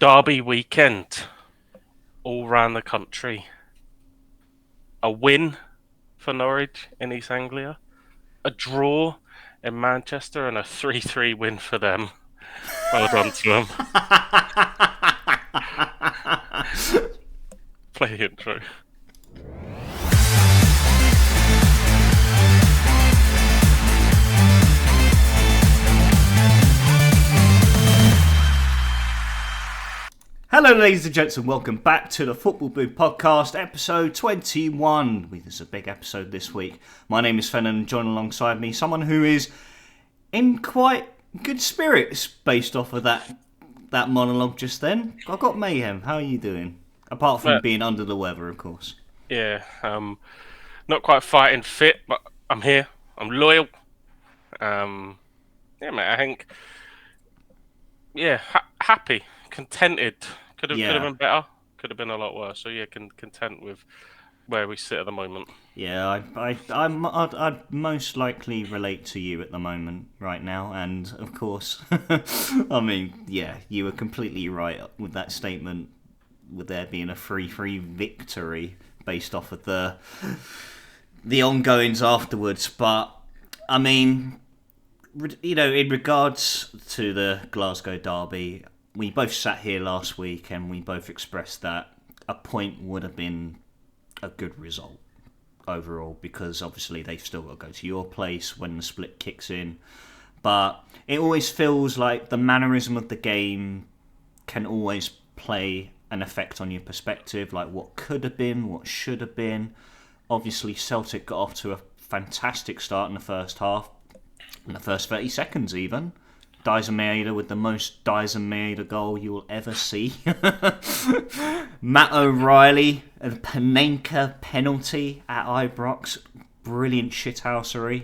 Derby weekend, all round the country. A win for Norwich in East Anglia, a draw in Manchester, and a 3-3 win for them. Well done to them. Play the intro. Hello, ladies and gents, and welcome back to the Football Boo Podcast, episode 21. This is a big episode this week. My name is Fennan, and joined alongside me, someone who is in quite good spirits based off of that monologue just then. I've got Mayhem. How are you doing? Apart from being under the weather, of course. Yeah, not quite fighting fit, but I'm here. I'm loyal. Yeah, mate. I think, happy, contented. Could have been better. Could have been a lot worse. So yeah, content with where we sit at the moment. Yeah, I'd most likely relate to you at the moment right now, and of course, I mean, yeah, you were completely right with that statement, with there being a 3-3 victory based off of the ongoings afterwards. But I mean, you know, in regards to the Glasgow Derby, we both sat here last week and we both expressed that a point would have been a good result overall, because obviously they've still got to go to your place when the split kicks in. But it always feels like the mannerism of the game can always play an effect on your perspective, like what could have been, what should have been. Obviously Celtic got off to a fantastic start in the first half, in the first 30 seconds even. Dyson Maeda with the most Dyson Maeda goal you will ever see. Matt O'Reilly, a Panenka penalty at Ibrox. Brilliant shithousery.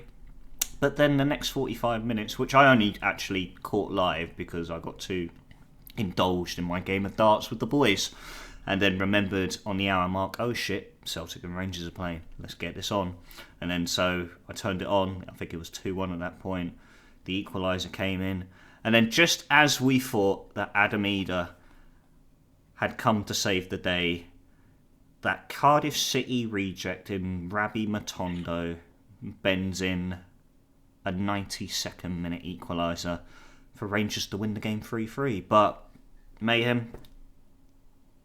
But then the next 45 minutes, which I only actually caught live because I got too indulged in my game of darts with the boys, and then remembered on the hour mark, oh shit, Celtic and Rangers are playing, let's get this on. And then so I turned it on. I think it was 2-1 at that point. The equaliser came in, and then just as we thought that Adam Eder had come to save the day, that Cardiff City reject in Rabbi Matondo bends in a 92nd minute equaliser for Rangers to win the game 3-3. But Mayhem,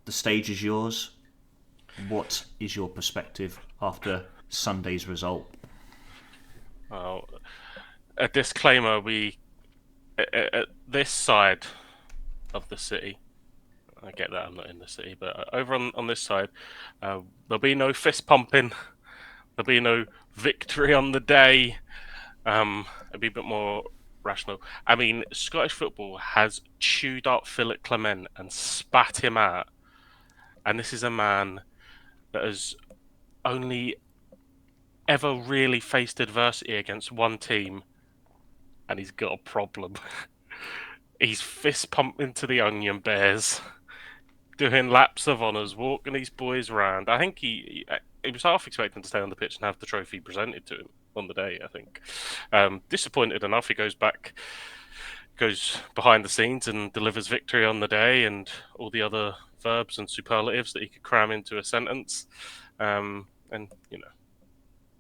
the stage is yours. What is your perspective after Sunday's result? Well, a disclaimer: we at this side of the city. I get that I'm not in the city, but over on this side, there'll be no fist pumping. There'll be no victory on the day. It'll be a bit more rational. I mean, Scottish football has chewed up Philip Clement and spat him out, and this is a man that has only ever really faced adversity against one team, and he's got a problem. He's fist pumping to the Onion Bears, doing laps of honours, walking these boys around. I think he was half expecting to stay on the pitch and have the trophy presented to him on the day, I think. Disappointed enough, he goes behind the scenes and delivers victory on the day and all the other verbs and superlatives that he could cram into a sentence. And, you know,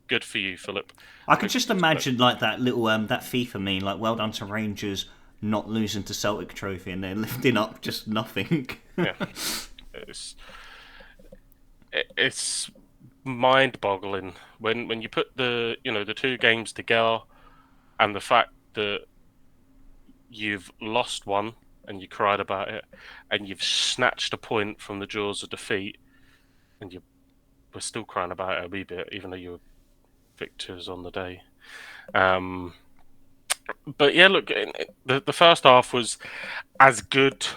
good for you, Philip. I could just imagine like that little that FIFA meme, like well done to Rangers not losing to Celtic trophy, and they're lifting up just nothing. Yeah, it's mind-boggling when you put the two games together, and the fact that you've lost one and you cried about it, and you've snatched a point from the jaws of defeat, and you were still crying about it a wee bit, even though you were victors on the day. But yeah, look, the first half was as good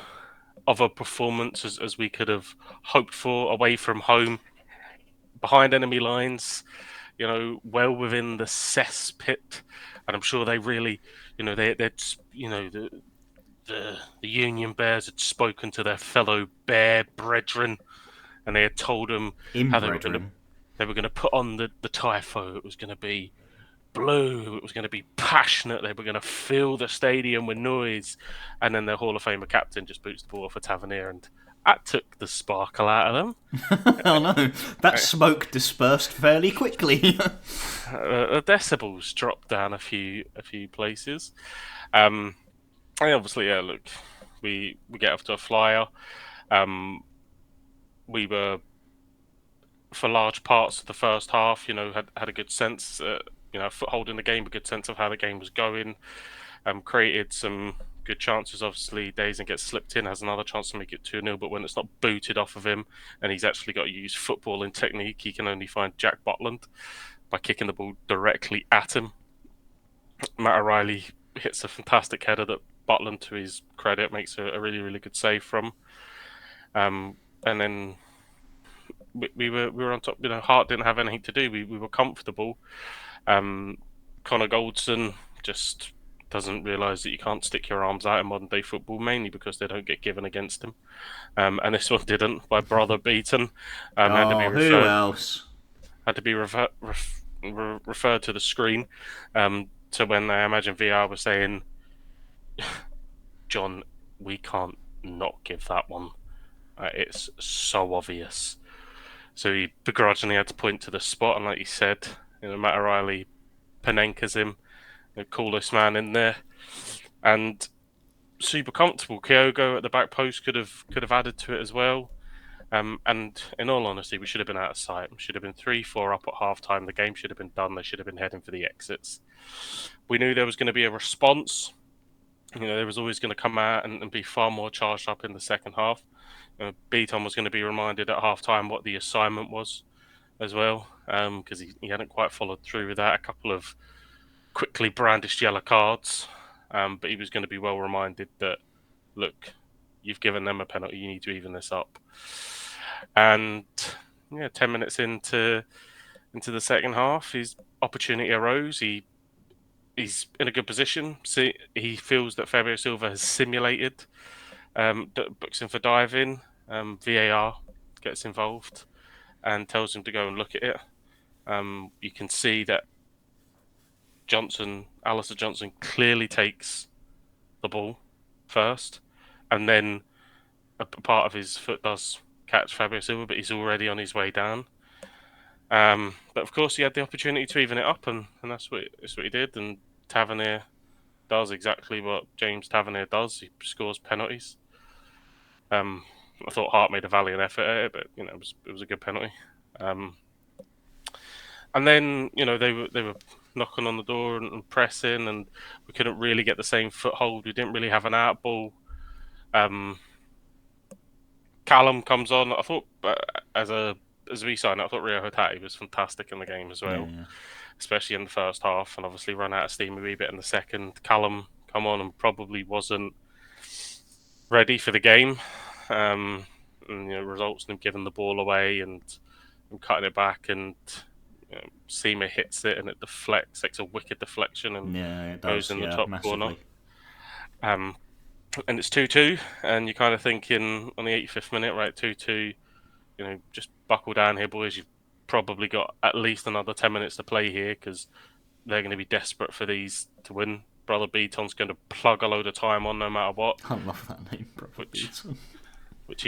of a performance as we could have hoped for, away from home, behind enemy lines, well within the cesspit. And I'm sure they really, the Union Bears had spoken to their fellow bear brethren, and they had told them how they were going to put on the typho. It was going to be blue. It was going to be passionate. They were going to fill the stadium with noise. And then their Hall of Famer captain just boots the ball for Tavernier, and that took the sparkle out of them. Oh no, that smoke dispersed fairly quickly. The decibels dropped down a few places. And obviously, yeah, look, we get off to a flyer. Um, we were, for large parts of the first half, had a good sense, foothold in the game, a good sense of how the game was going. Created some good chances. Obviously, Dazen gets slipped in, has another chance to make it 2-0, but when it's not booted off of him and he's actually got to use footballing technique, he can only find Jack Butland by kicking the ball directly at him. Matt O'Reilly hits a fantastic header that Butland, to his credit, makes a really, really good save from. And then we were on top. Hart didn't have anything to do. We were comfortable. Connor Goldson just doesn't realise that you can't stick your arms out in modern day football, mainly because they don't get given against him. And this one didn't. My brother Beaton had to be Oh, who referred else? referred to the screen, to when I imagine VR was saying, "John, we can't not give that one. It's so obvious." So he begrudgingly had to point to the spot, and like you said, Matt O'Reilly Panenka's him, the coolest man in there, and super comfortable. Kyogo at the back post could have added to it as well. And in all honesty, we should have been out of sight. We should have been 3-4 up at half time. The game should have been done. They should have been heading for the exits. We knew there was going to be a response. There was always going to come out and be far more charged up in the second half. Beaton was going to be reminded at half time what the assignment was as well, because he hadn't quite followed through with that. A couple of quickly brandished yellow cards, but he was going to be well reminded that, look, you've given them a penalty, you need to even this up. And 10 minutes into the second half, his opportunity arose. He's in a good position. He feels that Fabio Silva has simulated, books him for diving. VAR gets involved and tells him to go and look at it. You can see that Alistair Johnson, clearly takes the ball first, and then a part of his foot does catch Fabio Silva, but he's already on his way down. But of course, he had the opportunity to even it up, and that's what he did. And Tavernier does exactly what James Tavernier does. He scores penalties. I thought Hart made a valiant effort at it, but it was a good penalty. And then they were knocking on the door and pressing, and we couldn't really get the same foothold. We didn't really have an out ball. Callum comes on. I thought as a sign, I thought Rio Hatate was fantastic in the game as well, Yeah. especially in the first half, and obviously run out of steam a wee bit in the second. Callum come on and probably wasn't ready for the game. And results in him giving the ball away and cutting it back, and Seamer hits it and it deflects, takes a wicked deflection and Yeah, it goes does. in the Yeah, top corner. massively. And it's 2-2, and you're kind of thinking on the 85th minute, right, 2-2, just buckle down here, boys. You've probably got at least another 10 minutes to play here, because they're going to be desperate for these to win. Brother Beaton's going to plug a load of time on no matter what, I love that name, Brother which Beaton. which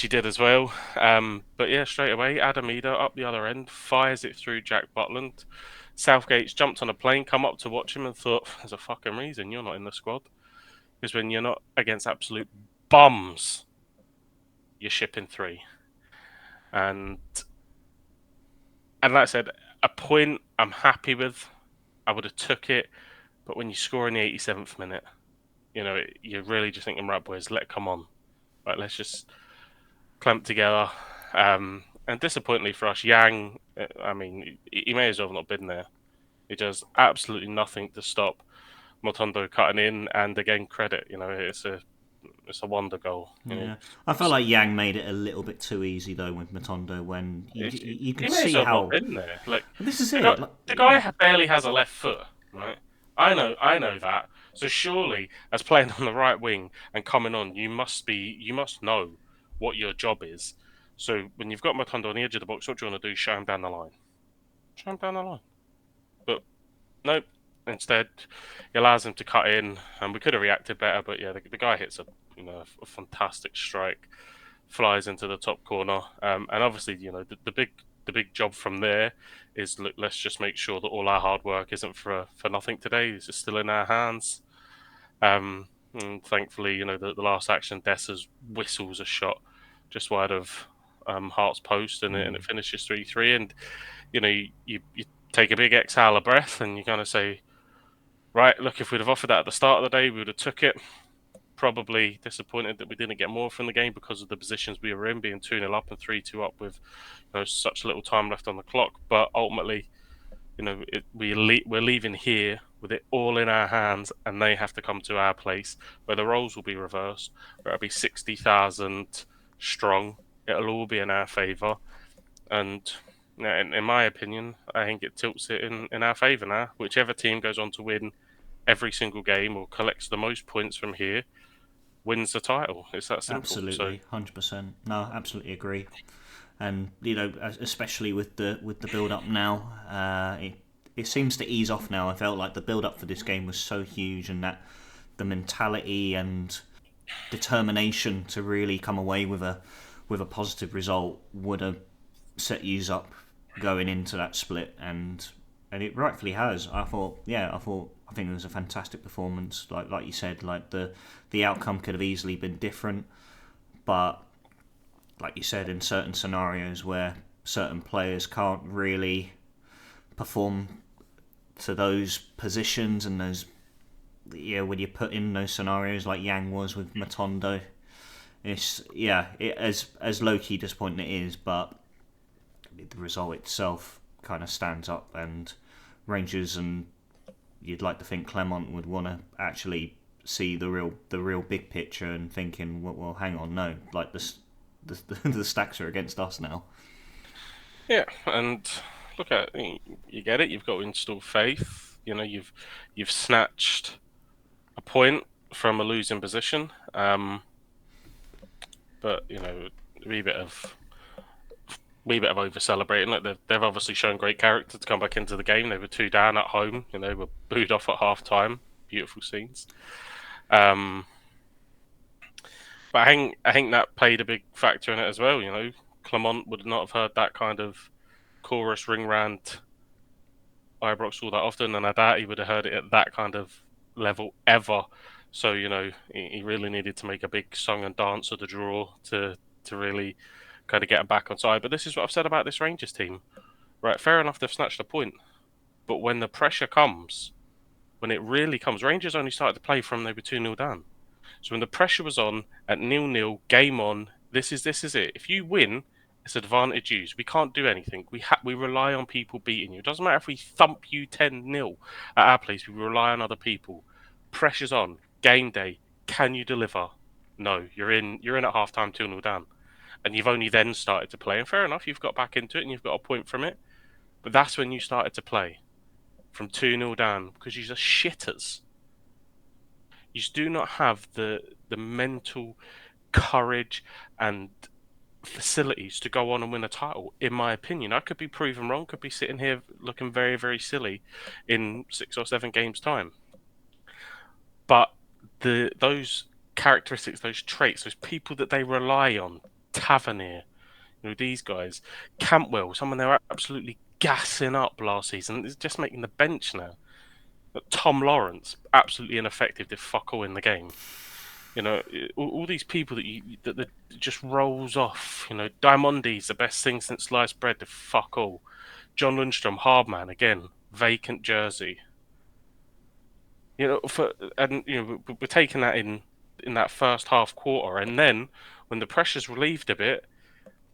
he did as well. But yeah, straight away, Adam Eder up the other end fires it through Jack Butland. Southgate's jumped on a plane, come up to watch him, and thought, "There's a fucking reason you're not in the squad, because when you're not against absolute bums, you're shipping 3." And like I said, a point I'm happy with. I would have took it, but when you score in the 87th minute, you're really just thinking, right, boys, come on, right, let's just clamp together. And disappointingly for us, Yang, I mean, he may as well have not been there. He does absolutely nothing to stop Motondo cutting in, and again, credit. It's a wonder goal. Yeah, I felt like Yang made it a little bit too easy though with Matondo when you He could may as see well have not how. been there. Like, This is the it. guy, the guy barely has a left foot, right? I know that. So surely, as playing on the right wing and coming on, you must know what your job is. So when you've got Matondo on the edge of the box, what do you want to do? Show him down the line. Show him down the line. But Nope. Instead, he allows him to cut in, and we could have reacted better. But yeah, the guy hits a fantastic strike, flies into the top corner, and obviously the big job from there is, look, let's just make sure that all our hard work isn't for nothing today. It's still in our hands. And thankfully, the last action, Dessa's whistles a shot just wide of Hart's post, and it finishes 3-3. And you take a big exhale of breath, and you're gonna say, right, look, if we'd have offered that at the start of the day, we would have took it. Probably disappointed that we didn't get more from the game because of the positions we were in, being 2-0 up and 3-2 up with such little time left on the clock. But ultimately, we're leaving here with it all in our hands, and they have to come to our place where the roles will be reversed, where it'll be 60,000 strong. It'll all be in our favour, and in my opinion, I think it tilts it in our favour now. Whichever team goes on to win every single game or collects the most points from here wins the title. It's that simple. So, Absolutely, 100%. No, absolutely agree. And especially with the build up now, it seems to ease off now. I felt like the build up for this game was so huge, and that the mentality and determination to really come away with a positive result would have set yous up going into that split, and it rightfully has. I think it was a fantastic performance. Like you said, like the outcome could have easily been different, but like you said, in certain scenarios where certain players can't really perform to those positions and those, when you put in those scenarios like Yang was with Matondo, as low key disappointing it is, but the result itself kind of stands up, and Rangers, and you'd like to think Clement would want to actually see the real big picture and thinking, well, hang on, no, like the stacks are against us now. yeah, and look at you get it. You've got to install faith. You've snatched a point from a losing position. But a wee bit of over celebrating. Like they've obviously shown great character to come back into the game. They were 2 down at home. Were booed off at half time. Beautiful scenes. Um, but I think that played a big factor in it as well. Clement would not have heard that kind of chorus ring rant Ibrox all that often, and I doubt he would have heard it at that kind of level ever. So he really needed to make a big song and dance of the draw to really kind of get him back on side. But this is what I've said about this Rangers team. Right, fair enough, they've snatched a point, but when the pressure comes, when it really comes, Rangers only started to play from they were 2-0 down. So when the pressure was on at 0-0, game on, this is it. If you win, it's advantage used. We can't do anything. We rely on people beating you. It doesn't matter if we thump you 10-0 at our place. We rely on other people. Pressure's on. Game day. Can you deliver? No. You're in at half time 2-0 down, and you've only then started to play. And fair enough, you've got back into it and you've got a point from it. But that's when you started to play from 2-0 down, because you're just shitters. You just do not have the mental courage and facilities to go on and win a title, in my opinion. I could be proven wrong, could be sitting here looking very, very silly in 6 or 7 games' time. But those characteristics, those traits, those people that they rely on, Tavernier, these guys, Cantwell, someone they were absolutely gassing up last season, is just making the bench now. Tom Lawrence, absolutely ineffective, did fuck all in the game. All these people that just rolls off. Diamondi's the best thing since sliced bread, did fuck all. John Lundstrom, hard man again, vacant jersey. We're taking that in that first half quarter, and then when the pressure's relieved a bit,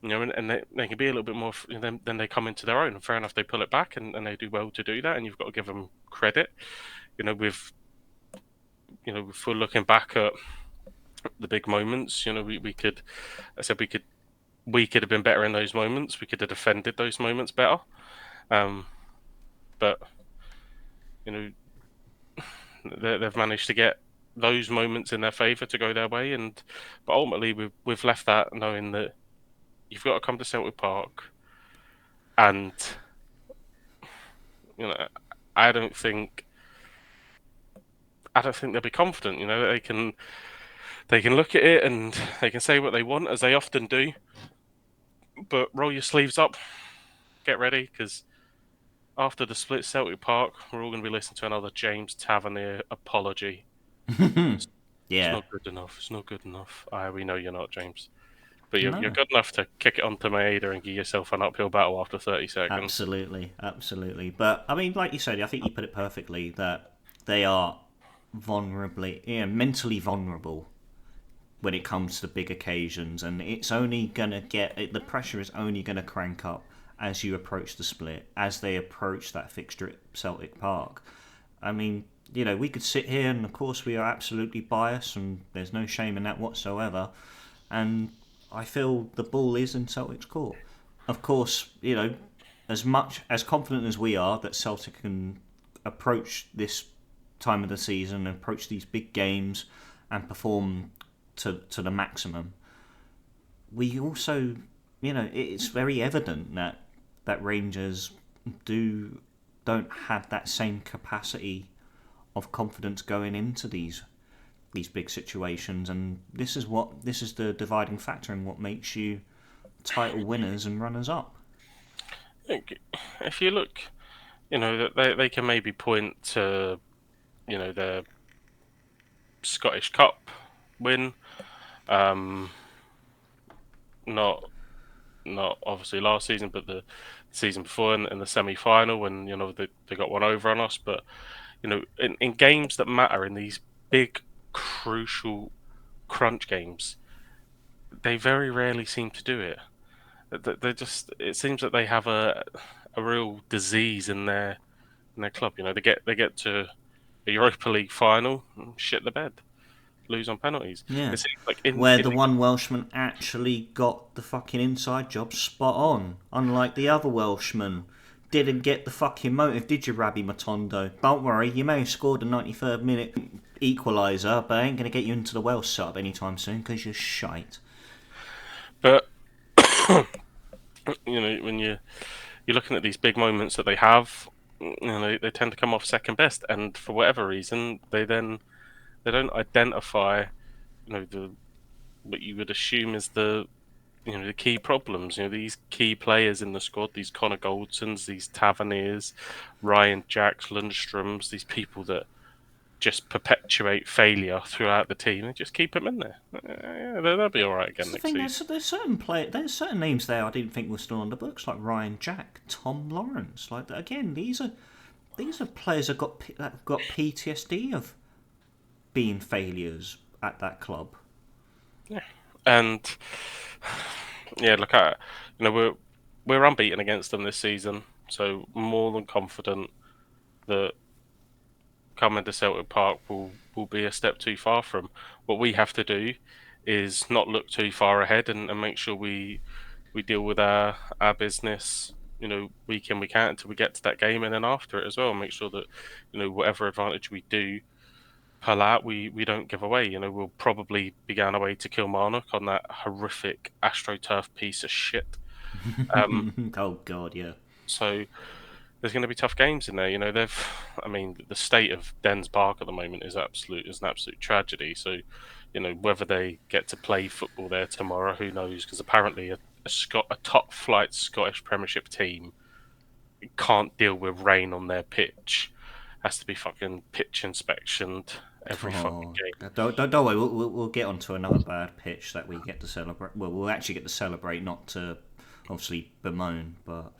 and they can be a little bit more, then they come into their own. And fair enough, they pull it back, and they do well to do that, and you've got to give them credit. With if we're looking back at the big moments, we could, I said we could have been better in those moments. We could have defended those moments better. But you know they've managed to get those moments in their favour to go their way, but ultimately we've left that knowing that you've got to come to Celtic Park, and you know I don't think they'll be confident. They can look at it and they can say what they want, as they often do. But roll your sleeves up, get ready, because after the split Celtic Park, we're all going to be listening to another James Tavernier apology. It's Yeah, not good enough. It's not good enough. We know you're not, James. But you're no, good enough to kick it onto Maeda and give yourself an uphill battle after 30 seconds. absolutely, absolutely. But I mean, like you said, I think you put it perfectly that they are mentally vulnerable when it comes to big occasions, and it's only gonna the pressure is only gonna crank up as you approach the split, as they approach that fixture at Celtic Park. I mean, we could sit here, and of course we are absolutely biased, and there's no shame in that whatsoever. And I feel the ball is in Celtic's court. Of course, as much as confident as we are that Celtic can approach this time of the season, approach these big games, and perform to the maximum, we also, it's very evident that Rangers don't have that same capacity of confidence going into these big situations, and this is the dividing factor in what makes you title winners and runners up. If you look, that they can maybe point to, their Scottish Cup win. Um, not not obviously last season, but the season before in the semi-final when they got one over on us. But in games that matter, in these big crucial crunch games, they very rarely seem to do it. They just, it seems that they have a real disease in their club. They get to a Europa League final and shit the bed, lose on penalties. Yeah, It seems like in where in the one Welshman actually got the fucking inside job spot on, unlike the other Welshman. Didn't get the fucking motive, did you, Rabbi Matondo? Don't worry, you may have scored a 93rd minute equaliser, but I ain't going to get you into the Welsh setup anytime soon because you're shite. but when you're looking at these big moments that they have, they tend to come off second best, and for whatever reason, they don't identify, the what you would assume is the key problems. These key players in the squad, these Connor Goldsons, these Taverniers, Ryan Jacks, Lundströms, these people that just perpetuate failure throughout the team and just keep them in there. Yeah, they'll be all right That's again the next thing. season. There's certain names there I didn't think were still on the books, like Ryan Jack, Tom Lawrence. Like again, these are players that have got PTSD of being failures at that club. Yeah, and yeah, look at we're unbeaten against them this season, so more than confident that coming to Celtic Park will be a step too far from. What we have to do is not look too far ahead and make sure we deal with our business, week in, week out until we get to that game, and then after it as well, make sure that whatever advantage we do pull out, we don't give away. We'll probably be going away to Kilmarnock on that horrific AstroTurf piece of shit. Um, Oh God, yeah. so there's going to be tough games in there. I mean, the state of Dens Park at the moment is an absolute tragedy. So, whether they get to play football there tomorrow, who knows? Because apparently a top flight Scottish Premiership team can't deal with rain on their pitch. Has to be fucking pitch inspectioned every fucking Oh, game. don't worry. We'll get onto another bad pitch that we get to celebrate. Well, we'll actually get to celebrate, not to obviously bemoan. But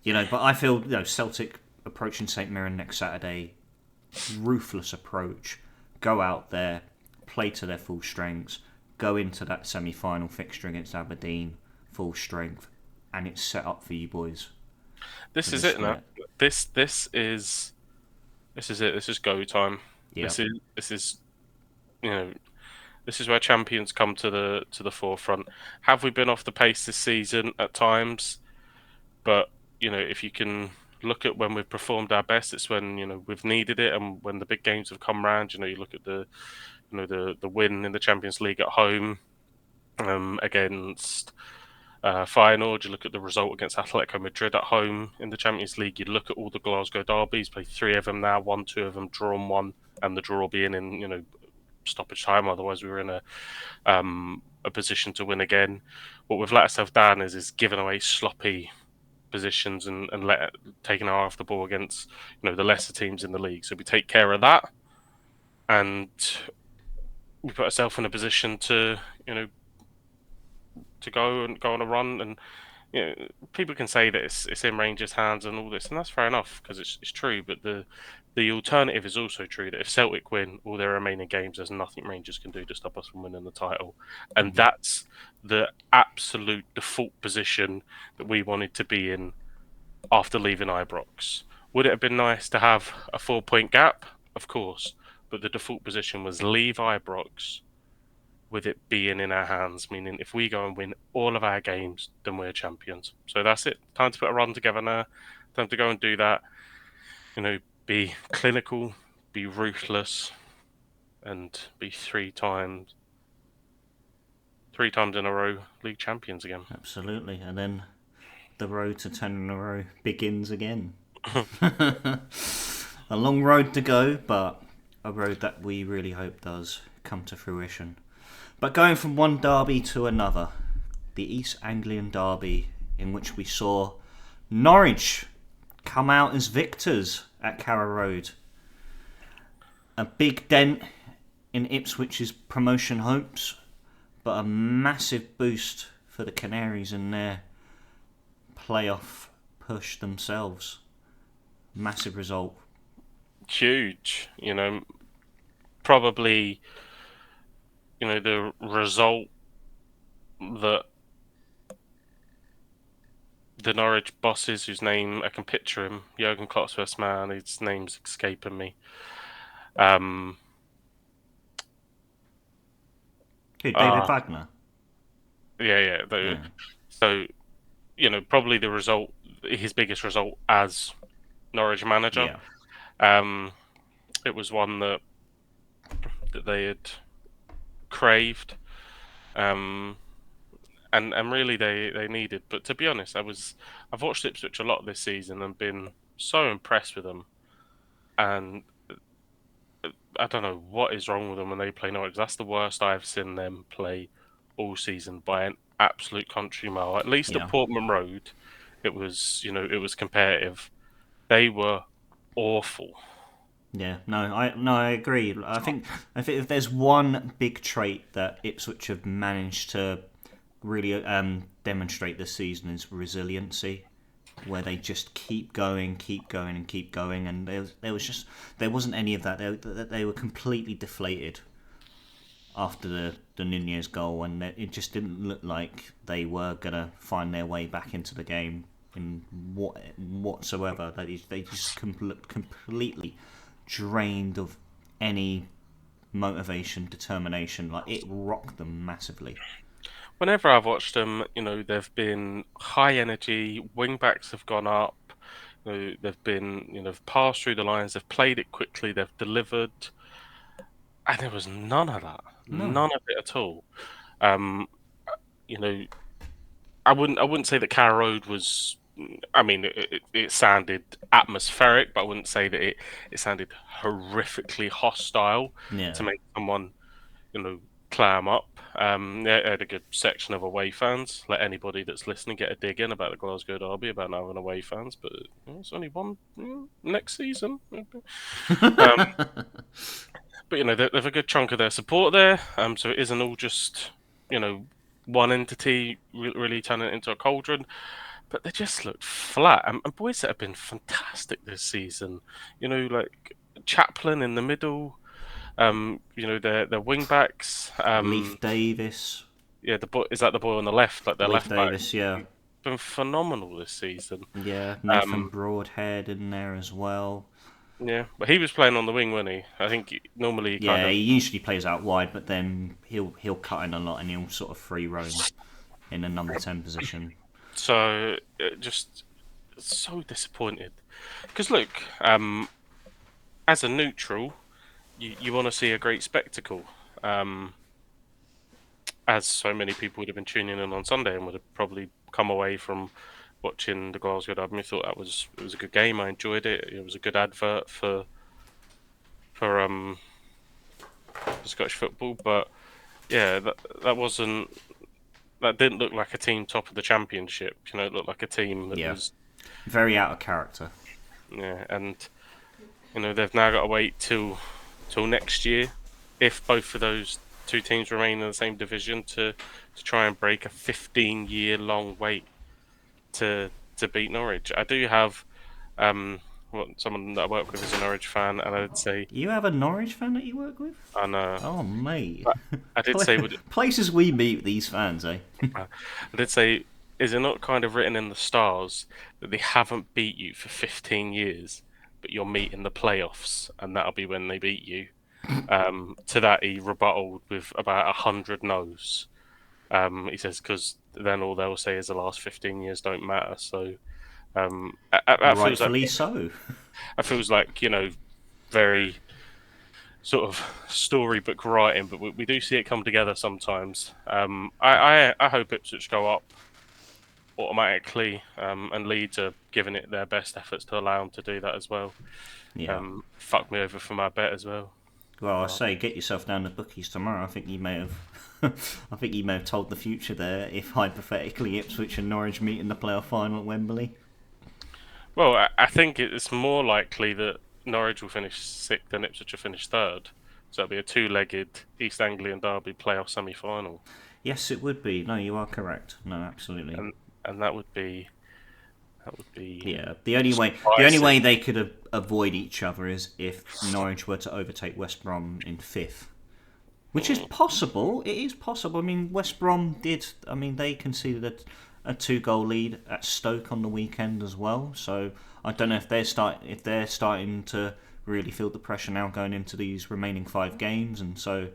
but I feel Celtic approaching St Mirren next Saturday, ruthless approach. Go out there, play to their full strengths. Go into that semi-final fixture against Aberdeen, full strength, and it's set up for you boys for This the is it now. split. This this is this is it. This is go time. Yeah. This is you know this is where champions come to the forefront. Have we been off the pace this season at times? But if you can look at when we've performed our best, it's when we've needed it, and when the big games have come round. You look at the win in the Champions League at home against Feyenoord, you look at the result against Atletico Madrid at home in the Champions League. You look at all the Glasgow derbies, played 3 of them now, won 2 of them, drawn one, and the draw being in stoppage time. Otherwise, we were in a position to win again. What we've let ourselves down is giving away sloppy positions and taking our eye off the ball against the lesser teams in the league. So we take care of that, and we put ourselves in a position to go on a run. And people can say that it's in Rangers' hands and all this, and that's fair enough because it's true. But the alternative is also true that if Celtic win all their remaining games, there's nothing Rangers can do to stop us from winning the title, and that's the absolute default position that we wanted to be in after leaving Ibrox. Would it have been nice to have a 4 point gap? Of course, but the default position was leave Ibrox with it being in our hands, meaning if we go and win all of our games, then we're champions. So that's it. Time to put a run together now. Time to go and do that. Be clinical, be ruthless, and be three times in a row league champions again. Absolutely. And then the road to 10 in a row begins again. A long road to go, but a road that we really hope does come to fruition. But going from one derby to another, the East Anglian derby, in which we saw Norwich come out as victors at Carrow Road. A big dent in Ipswich's promotion hopes, but a massive boost for the Canaries in their playoff push themselves. Massive result. Huge, probably, the result that the Norwich bosses, whose name I can picture him, Jurgen Klopp's best man, his name's escaping me. Who, David Wagner? Yeah. So, probably the result, his biggest result as Norwich manager. Yeah. It was one that they had craved, and really they needed. But to be honest, I've watched Ipswich a lot this season and been so impressed with them. And I don't know what is wrong with them when they play Norwich. That's the worst I've seen them play all season by an absolute country mile. At least at Yeah. Portman Road, it was competitive. They were awful. Yeah, I agree. I think if there's one big trait that Ipswich have managed to really demonstrate this season is resiliency, where they just keep going, and keep going, and there wasn't any of that. They were completely deflated after the Nunez goal, and it just didn't look like they were gonna find their way back into the game in whatsoever. They just completely drained of any motivation, determination. Like, it rocked them massively. Whenever I've watched them, they've been high energy. Wing backs have gone up. They've been, they've passed through the lines. They've played it quickly. They've delivered, and there was none of that. No. None of it at all. Um, you know, I wouldn't say that Carrow Road was. I mean, it sounded atmospheric, but I wouldn't say that it sounded horrifically hostile Yeah. to make someone, clam up. It had a good section of away fans. Let anybody that's listening get a dig in about the Glasgow Derby about not having away fans, but it's only one next season. But they've a good chunk of their support there. So it isn't all just one entity really turning it into a cauldron. But they just looked flat. And boys that have been fantastic this season. Like Chaplin in the middle. Their wing backs. Leif Davis. Yeah, the boy is that the boy on the left, like their Leif left back. Davis, yeah. Been phenomenal this season. Yeah, Nathan Broadhead in there as well. Yeah, but he was playing on the wing, wasn't he? I think normally he kind Yeah, of. he usually plays out wide, but then he'll cut in a lot and he'll sort of free roam in the number 10 position. So just so disappointed because look, as a neutral, you want to see a great spectacle. as so many people would have been tuning in on Sunday and would have probably come away from watching the Glasgow Derby. I thought it was a good game. I enjoyed it. It was a good advert for Scottish football. But yeah, that wasn't that didn't look like a team top of the Championship. It looked like a team that Yeah, was very out of character. yeah, and they've now got to wait till next year if both of those two teams remain in the same division to try and break a 15-year long wait to beat Norwich. I do have someone that I work with is a Norwich fan, and I'd say You have a Norwich fan that you work with? and Oh, mate. I did say Places we meet these fans, eh? I did say is it not kind of written in the stars that they haven't beat you for 15 years, but you'll meet in the playoffs, and that'll be when they beat you. To that, he rebutted with about 100 no's. He says because then all they'll say is the last 15 years don't matter. So that feels like Rightfully so. very sort of storybook writing, but we do see it come together sometimes. I hope Ipswich go up automatically, and Leeds are giving it their best efforts to allow them to do that as well. Yeah. Fuck me over for my bet as well. Well, I But, say get yourself down to bookies tomorrow. I think you may have. I think you may have told the future there. If hypothetically Ipswich and Norwich meet in the playoff final at Wembley. well, I think it's more likely that Norwich will finish sixth and Ipswich will finish third. So it'll be a two-legged East Anglian derby playoff semi-final, Yes, it would be. No, you are correct. No, absolutely. and that would be Yeah. The only way spicy. they could avoid each other is if Norwich were to overtake West Brom in fifth. Which is Mm. possible. It is possible. I mean, West Brom did. I mean, they conceded a 2-goal lead at Stoke on the weekend as well. So I don't know if they're starting to really feel the pressure now going into these remaining 5 games, and so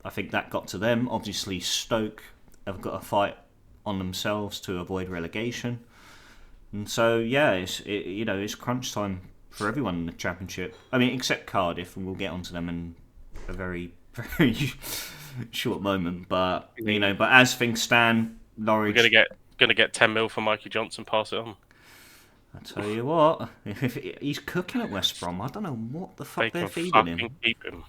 I think that got to them. Obviously, Stoke have got a fight on themselves to avoid relegation, and so yeah, it's crunch time for everyone in the Championship. I mean, except Cardiff, and we'll get onto them in a very very short moment. But but as things stand, We're gonna Norwich. get 10 mil for Mikey Johnson. Pass it on. I tell you what, if he's cooking at West Brom, I don't know what the They fuck they're can feeding fucking him. keep him.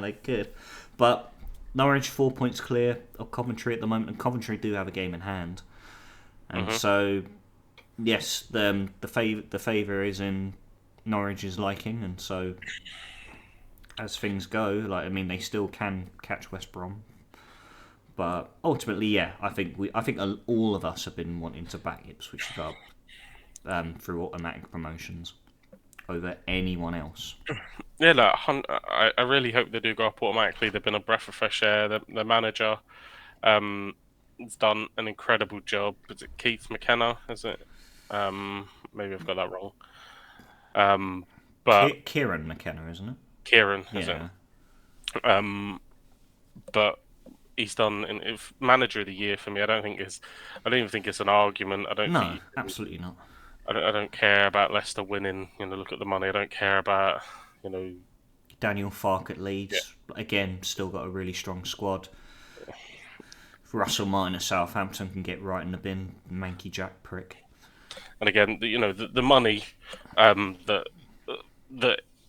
They could, but Norwich 4 points clear of Coventry at the moment, and Coventry do have a game in hand, and Hmm. so yes, the favour is in Norwich's liking, and so as things go, like I mean, they still can catch West Brom, but ultimately, yeah, I think all of us have been wanting to back Ipswich to go up through automatic promotions over anyone else. Yeah, look, I really hope they do go up automatically. They've been a breath of fresh air. The manager um, has done an incredible job. Is it Keith McKenna? Is it? Maybe I've got that wrong. But Kieran McKenna, isn't it? Kieran, is it? Yeah. Um, but he's done if manager of the year for me. I don't even think it's an argument. I don't think No, absolutely not. I don't care about Leicester winning. Look at the money. I don't care about you know. Daniel Farke at Yeah. Leeds, again, still got a really strong squad. If Russell Martin at Southampton can get right in the bin, manky Jack prick. And again, the money that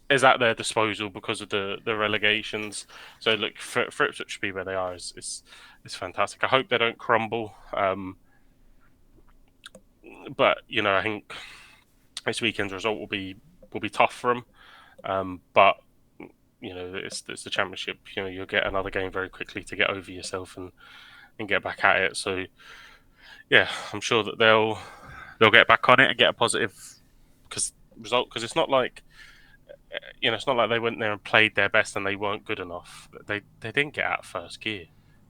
is at their disposal because of the relegations. So look, for Ipswich to be where they are is fantastic. I hope they don't crumble. But I think this weekend's result will be tough for them. But it's the Championship. You'll get another game very quickly to get over yourself and get back at it. So yeah, I'm sure that they'll get back on it and get a positive result because it's not like they went there and played their best and they weren't good enough. They didn't get out of first gear.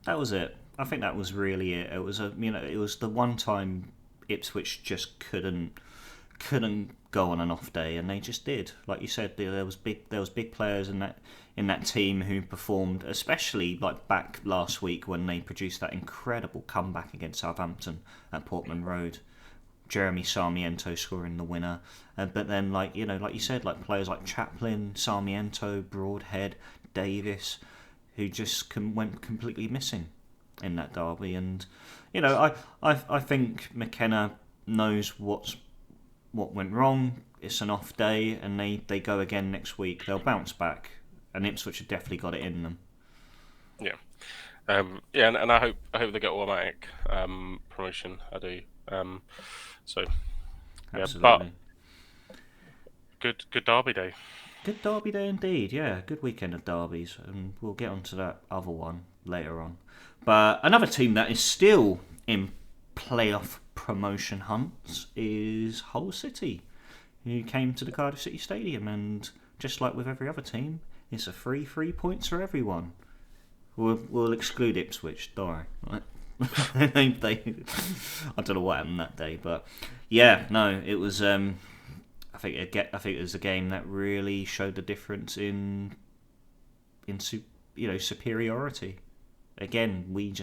That was it. I think that was really it. It was the one time Ipswich just couldn't go on an off day, and they just did. Like you said, there was big players in that team who performed, especially like back last week when they produced that incredible comeback against Southampton at Portman Road. Jeremy Sarmiento scoring the winner, but then like you said, like players like Chaplin, Sarmiento, Broadhead, Davis, who just went completely missing in that derby. And I think McKenna knows what went wrong. It's an off day, and they go again next week. They'll bounce back, and Ipswich have definitely got it in them. Yeah. And I hope they get automatic promotion. I do. So yeah, Absolutely. but good derby day. Good derby day indeed, yeah. Good weekend of derbies, and we'll get onto that other one later on. But another team that is still in playoff promotion hunts is Hull City, who came to the Cardiff City Stadium, and just like with every other team, it's a free 3 points for everyone. We'll exclude Ipswich, don't worry. Right? I don't know what happened that day, but yeah, no, it was. I think it was a game that really showed the difference in superiority. Again, we're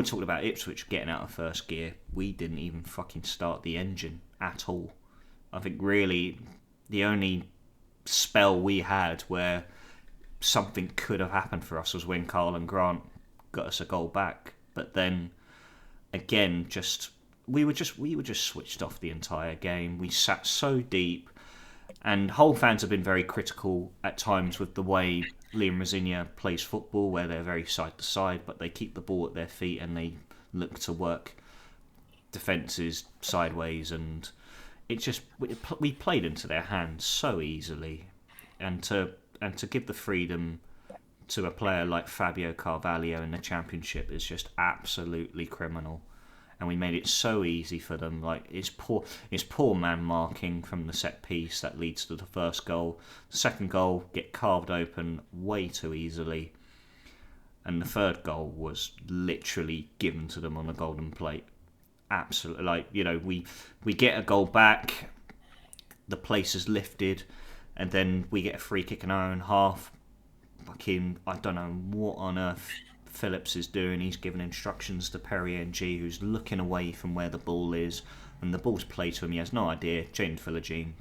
talking about Ipswich getting out of first gear. We didn't even fucking start the engine at all. I think really the only spell we had where something could have happened for us was when Carl and Grant got us a goal back. But then again, we were just switched off the entire game. We sat so deep, and Hull fans have been very critical at times with the way Liam Rosinia plays football, where they're very side to side, but they keep the ball at their feet and they look to work defences sideways, and we played into their hands so easily, and to give the freedom to a player like Fabio Carvalho in the Championship is just absolutely criminal. And we made it so easy for them. Like it's poor man marking from the set piece that leads to the first goal. The second goal get carved open way too easily, and the third goal was literally given to them on a golden plate. Absolutely, we get a goal back, the place is lifted, and then we get a free kick in our own half. Fucking, I don't know what on earth Phillips is doing. He's giving instructions to Perry NG, who's looking away from where the ball is, and the ball's played to him. He has no idea. Jaden Philogene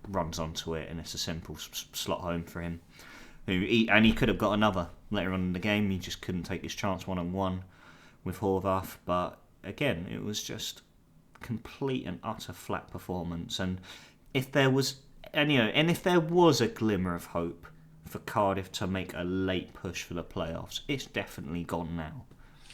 runs onto it, and it's a simple slot home for him. He could have got another later on in the game. He just couldn't take his chance 1-on-1 with Horvath. But again, it was just complete and utter flat performance. And if there was a glimmer of hope for Cardiff to make a late push for the playoffs, it's definitely gone now.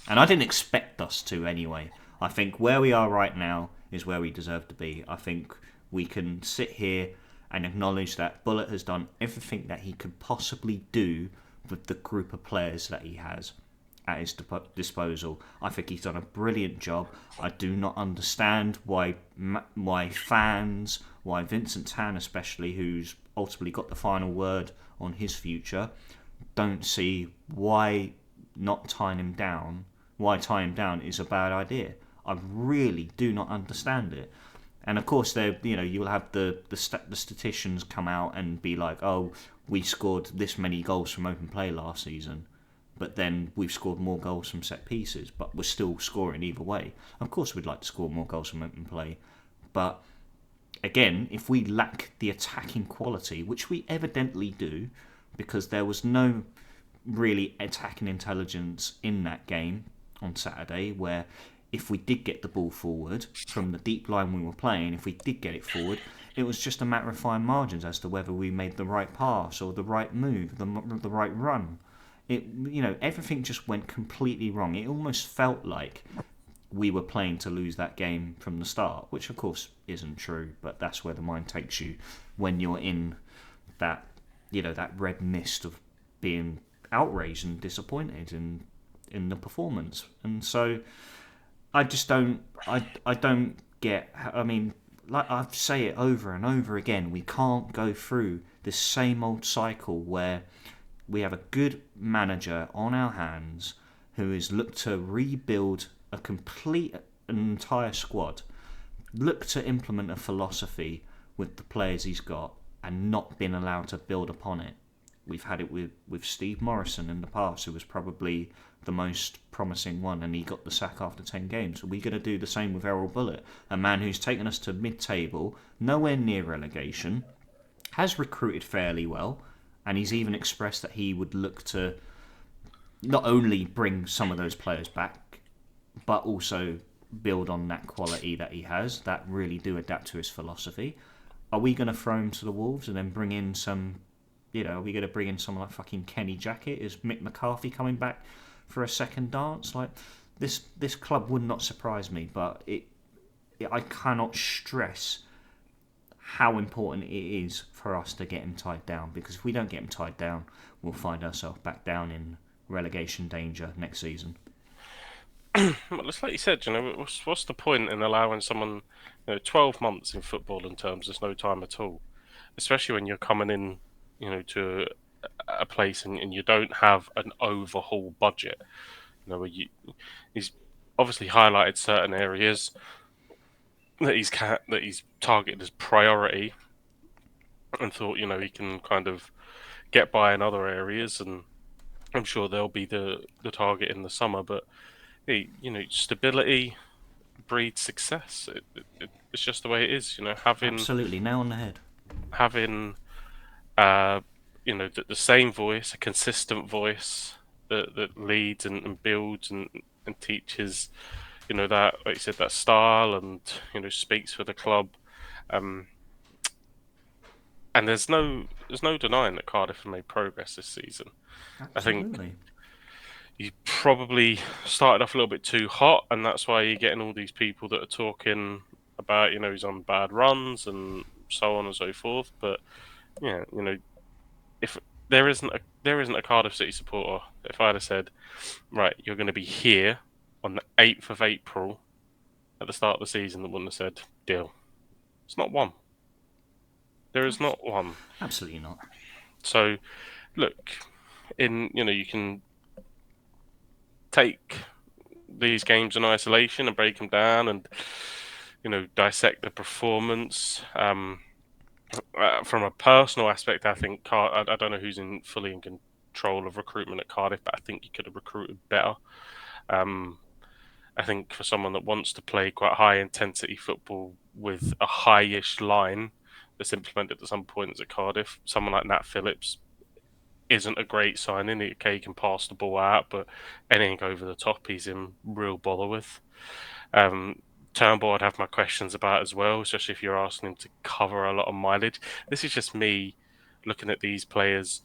And I didn't expect us to anyway. I think where we are right now is where we deserve to be. I think we can sit here and acknowledge that Bullet has done everything that he could possibly do with the group of players that he has at his disposal. I think he's done a brilliant job. I do not understand why fans, why Vincent Tan especially, who's ultimately got the final word on his future, don't see why not tying him down. Why tying him down is a bad idea. I really do not understand it. And of course, you'll have the statisticians come out and be like, "Oh, we scored this many goals from open play last season, but then we've scored more goals from set pieces, but we're still scoring either way." Of course, we'd like to score more goals from open play, but again, if we lack the attacking quality, which we evidently do, because there was no really attacking intelligence in that game on Saturday, where if we did get the ball forward from the deep line we were playing, if we did get it forward, it was just a matter of fine margins as to whether we made the right pass or the right move, the right run. Everything just went completely wrong. It almost felt like we were playing to lose that game from the start, which of course isn't true, but that's where the mind takes you when you're in that red mist of being outraged and disappointed in the performance. And so I just don't get, like I say it over and over again, we can't go through this same old cycle where we have a good manager on our hands who has looked to rebuild a complete and entire squad, look to implement a philosophy with the players he's got, and not been allowed to build upon it. We've had it with Steve Morrison in the past, who was probably the most promising one, and he got the sack after 10 games. Are we going to do the same with Errol Bullitt, a man who's taken us to mid-table, nowhere near relegation, has recruited fairly well, and he's even expressed that he would look to not only bring some of those players back, but also build on that quality that he has that really do adapt to his philosophy. Are we going to throw him to the wolves and then bring in some? Are we going to bring in someone like fucking Kenny Jackett? Is Mick McCarthy coming back for a second dance? Like this club would not surprise me, but I cannot stress how important it is for us to get him tied down, because if we don't get him tied down, we'll find ourselves back down in relegation danger next season. Well, it's like you said, what's the point in allowing someone, 12 months in football in terms is no time at all, especially when you're coming in, to a place and you don't have an overhaul budget. Where he's obviously highlighted certain areas that he's targeted as priority, and thought he can kind of get by in other areas, and I'm sure they'll be the target in the summer. But hey, stability breeds success. It's just the way it is. Absolutely, nail on the head. Having uh, the same voice, a consistent voice that leads and builds and teaches, that, like you said, that style, and speaks for the club. Um, and there's no denying that Cardiff have made progress this season. I think Absolutely. you probably started off a little bit too hot, and that's why you're getting all these people that are talking about, he's on bad runs and so on and so forth. But yeah, if there isn't a Cardiff City supporter, if I'd have said, right, you're going to be here on the 8th of April at the start of the season, that wouldn't have said deal. It's not one. There is not one. Absolutely not. So look, you can take these games in isolation and break them down, and dissect the performance. From a personal aspect, I think I don't know who's fully in control of recruitment at Cardiff, but I think you could have recruited better. Um, I think for someone that wants to play quite high intensity football with a high-ish line that's implemented at some points at Cardiff, someone like Nat Phillips isn't a great signing. He can pass the ball out, but anything over the top, he's in real bother with. Um, Turnbull, I'd have my questions about as well, especially if you're asking him to cover a lot of mileage. This is just me looking at these players,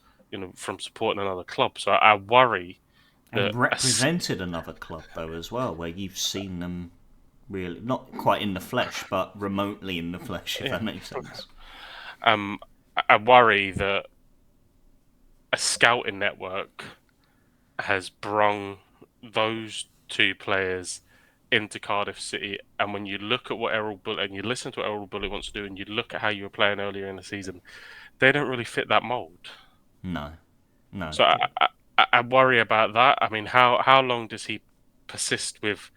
from supporting another club. So I worry that And represented another club though as well, where you've seen them really not quite in the flesh, but remotely in the flesh, if yeah, that makes sense. um, I worry that a scouting network has brung those two players into Cardiff City, and when you look at what Errol Bullitt, and you listen to what Errol Bullitt wants to do, and you look at how you were playing earlier in the season, they don't really fit that mould. No, no. So I worry about that. I mean, how long does he persist with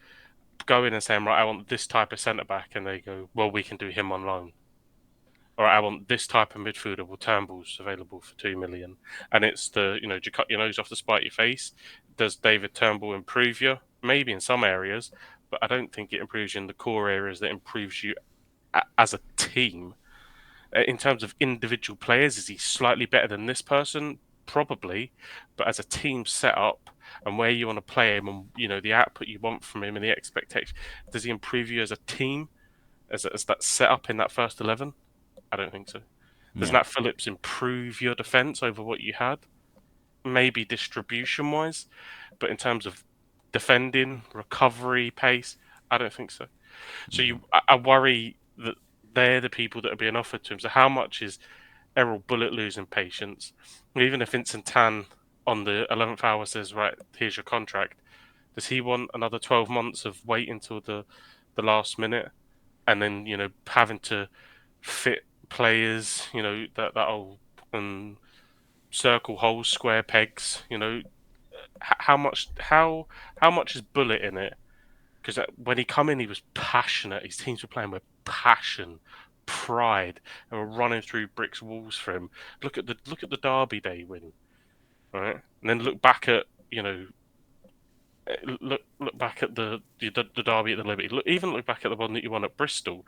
going and saying, right, I want this type of centre back, and they go, well, we can do him on loan. Or I want this type of midfielder. Well, Turnbull's available for 2 million, and it's do you cut your nose off to spite your face? Does David Turnbull improve you? Maybe in some areas, but I don't think it improves you in the core areas that improves you as a team. In terms of individual players, is he slightly better than this person? Probably, but as a team setup and where you want to play him, and the output you want from him and the expectation, does he improve you as a team, as that setup in that first 11? I don't think so. Does Yeah, Nat Phillips improve your defence over what you had? Maybe distribution wise, but in terms of defending, recovery, pace, I don't think so. So I worry that they're the people that are being offered to him. So how much is Errol Bullitt losing patience? Even if Vincent Tan on the 11th hour says, right, here's your contract, does he want another 12 months of waiting until the last minute, and then having to fit players, that old circle holes, square pegs. How much is Bullet in it? Because when he come in, he was passionate. His teams were playing with passion, pride, and were running through bricks walls for him. Look at the Derby Day win, right? And then look back at look back at the Derby at the Liberty. Even look back at the one that you won at Bristol.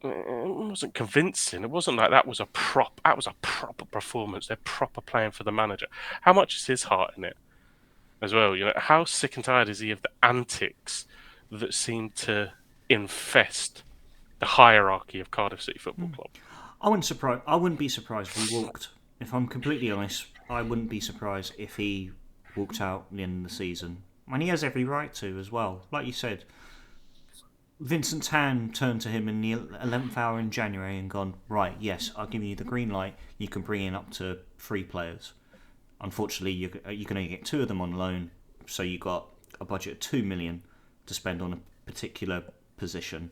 It wasn't convincing. It wasn't like that was a proper performance. They're proper playing for the manager. How much is his heart in it? as well. How sick and tired is he of the antics that seem to infest the hierarchy of Cardiff City Football Club? I wouldn't be surprised if he walked. If I'm completely honest, I wouldn't be surprised if he walked out at the end of the season. And he has every right to as well. Like you said, Vincent Tan turned to him in the 11th hour in January and gone, right, yes, I'll give you the green light. You can bring in up to 3 players. Unfortunately, you can only get 2 of them on loan, so you got a budget of 2 million to spend on a particular position.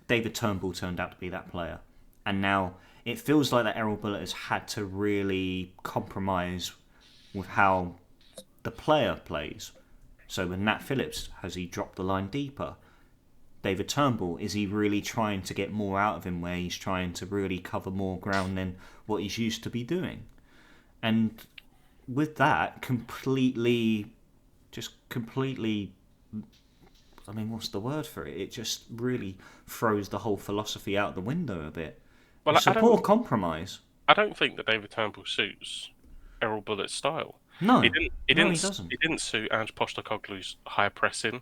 David Turnbull turned out to be that player, and now it feels like that Errol Bullitt has had to really compromise with how the player plays. So with Nat Phillips, has he dropped the line deeper? David Turnbull, is he really trying to get more out of him where he's trying to really cover more ground than what he's used to be doing? And with that, completely, I mean, what's the word for it? It just really throws the whole philosophy out the window a bit. Well, It's a poor compromise. I don't think that David Turnbull suits Errol Bullett's style. He No, didn't. He no, didn't. he doesn't. He didn't suit Ange Postecoglou's high pressing Yeah,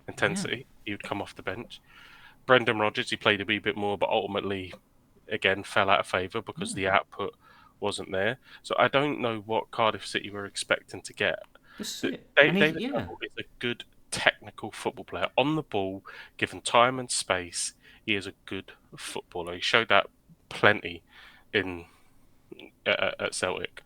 intensity. He would come off the bench. Brendan Rodgers, he played a wee bit more, but ultimately, again, fell out of favour because the output wasn't there. So I don't know what Cardiff City were expecting to get. this is it. And he, David yeah, Turnbull is a good technical football player. On the ball, given time and space, he is a good footballer. He showed that plenty in at Celtic.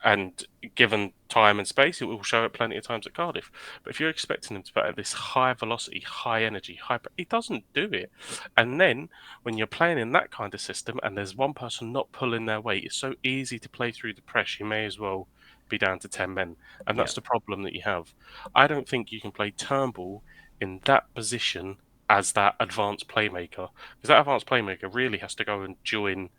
And given time and space, it will show it plenty of times at Cardiff. But if you're expecting him to play at this high velocity, high energy, he doesn't do it. And then when you're playing in that kind of system and there's one person not pulling their weight, it's so easy to play through the press. You may as well be down to 10 men. And yeah, that's the problem that you have. I don't think you can play Turnbull in that position as that advanced playmaker. Because that advanced playmaker really has to go and join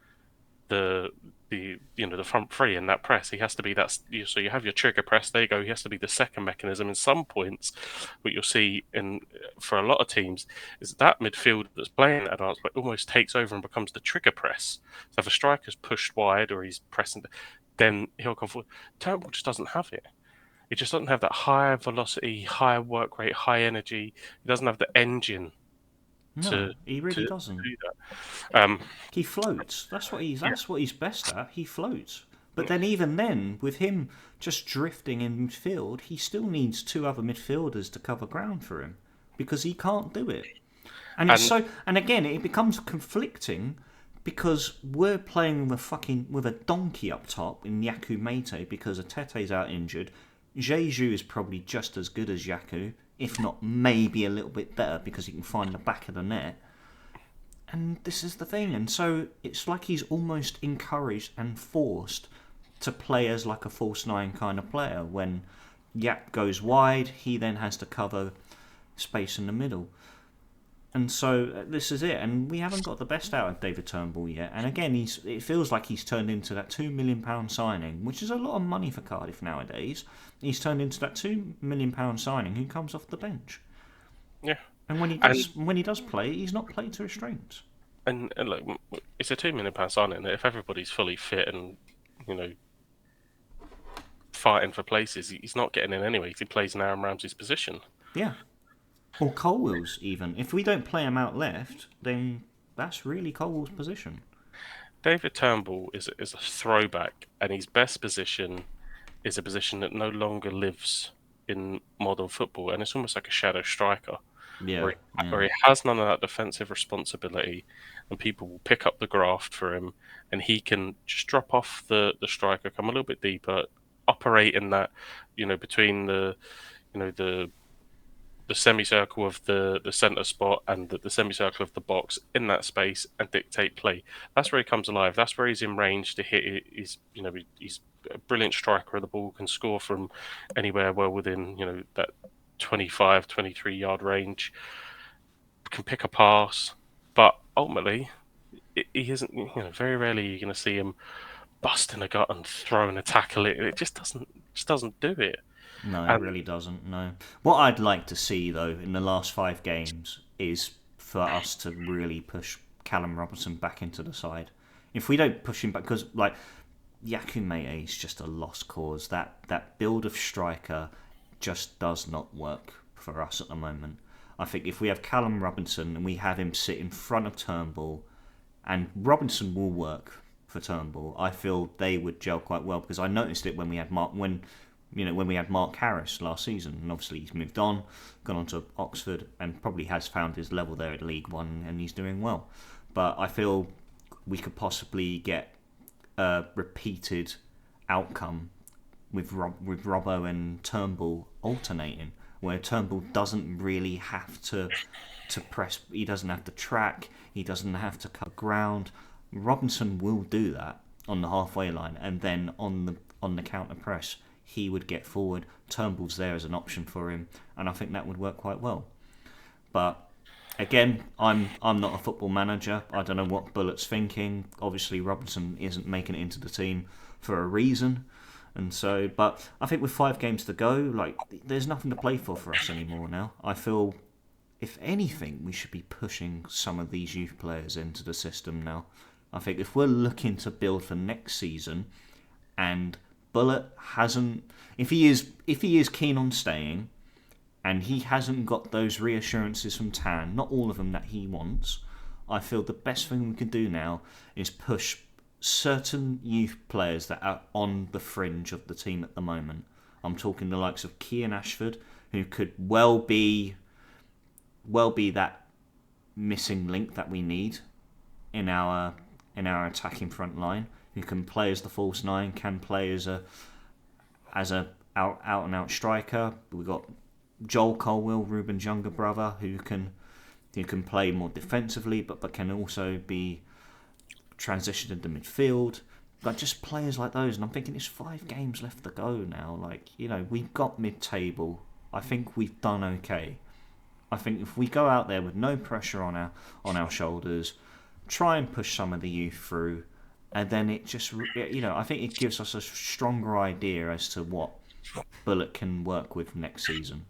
the the front three in that press. He has to be that. So you have your trigger press. There you go. He has to be the second mechanism. In some points, what you'll see in for a lot of teams is that midfield that's playing advanced play almost takes over and becomes the trigger press. So if a striker's pushed wide or he's pressing, then he'll come forward. Turnbull just doesn't have it. He just doesn't have that high velocity, high work rate, high energy. He doesn't have the engine no, to he really doesn't. do that. He floats. Yeah. That's what he's best at. He floats. But then even then, with him just drifting in midfield, he still needs 2 other midfielders to cover ground for him because he can't do it. And it's And so. And again, it becomes conflicting because we're playing with a donkey up top in Yaku Mate because Atete's out injured. Jeju is probably just as good as Yaku, if not maybe a little bit better because he can find the back of the net. And this is the thing, and so it's like he's almost encouraged and forced to play as like a false nine kind of player. When Yap goes wide, he then has to cover space in the middle. And so this is it, and we haven't got the best out of David Turnbull yet. And again, it feels like he's turned into that £2 million signing, which is a lot of money for Cardiff nowadays. He's turned into that £2 million signing who comes off the bench. yeah, And and when he does play, he's not played to his strengths. and look, it's a £2 million signing. If everybody's fully fit and you know fighting for places, he's not getting in anyway. He plays in Aaron Ramsey's position. Yeah. Or Colwell's, even. If we don't play him out left, then that's really Colwell's position. David Turnbull is a throwback, and his best position is a position that no longer lives in modern football, and it's almost like a shadow striker. Yeah, where yeah. where he has none of that defensive responsibility, and people will pick up the graft for him, and he can just drop off the striker, come a little bit deeper, operate in that, between the semicircle of the centre spot and the semicircle of the box in that space and dictate play. That's where he comes alive. That's where he's in range to hit it. He's a brilliant striker of the ball, can score from anywhere well within, that 25, 23 yard range, can pick a pass, but ultimately he isn't. Very rarely you're going to see him busting a gut and throwing a tackle. It just doesn't do it. No, it And really doesn't. No. What I'd like to see, though, in the last 5 games is for us to really push Callum Robinson back into the side. If we don't push him back, because, like, Yaku Mate is just a lost cause. That build of striker just does not work for us at the moment. I think if we have Callum Robinson and we have him sit in front of Turnbull, and Robinson will work for Turnbull, I feel they would gel quite well, because I noticed it when we had Mark Harris last season, and obviously he's moved on, gone on to Oxford, and probably has found his level there at League One, and he's doing well. But I feel we could possibly get a repeated outcome with Robbo and Turnbull alternating, where Turnbull doesn't really have to press, he doesn't have to track, he doesn't have to cut ground. Robinson will do that on the halfway line, and then on the counter press, he would get forward. Turnbull's there as an option for him, and I think that would work quite well. But again, I'm not a football manager. I don't know what Bullett's thinking. Obviously, Robinson isn't making it into the team for a reason, and so. But I think with 5 games to go, like, there's nothing to play for us anymore now. I feel, if anything, we should be pushing some of these youth players into the system now. I think if we're looking to build for next season, and Bullet hasn't, if he is keen on staying, and he hasn't got those reassurances from Tan, not all of them that he wants, I feel the best thing we can do now is push certain youth players that are on the fringe of the team at the moment. I'm talking the likes of Kean Ashford, who could well be that missing link that we need in our attacking front line, who can play as the false 9, can play as a out and out striker. We've got Joel Colwill, Ruben's younger brother, who can play more defensively, but can also be transitioned into midfield. Like, just players like those, and I'm thinking it's 5 games left to go now. Like, we've got mid-table. I think we've done okay. I think if we go out there with no pressure on our shoulders, try and push some of the youth through, and then it just, I think it gives us a stronger idea as to what Bullet can work with next season.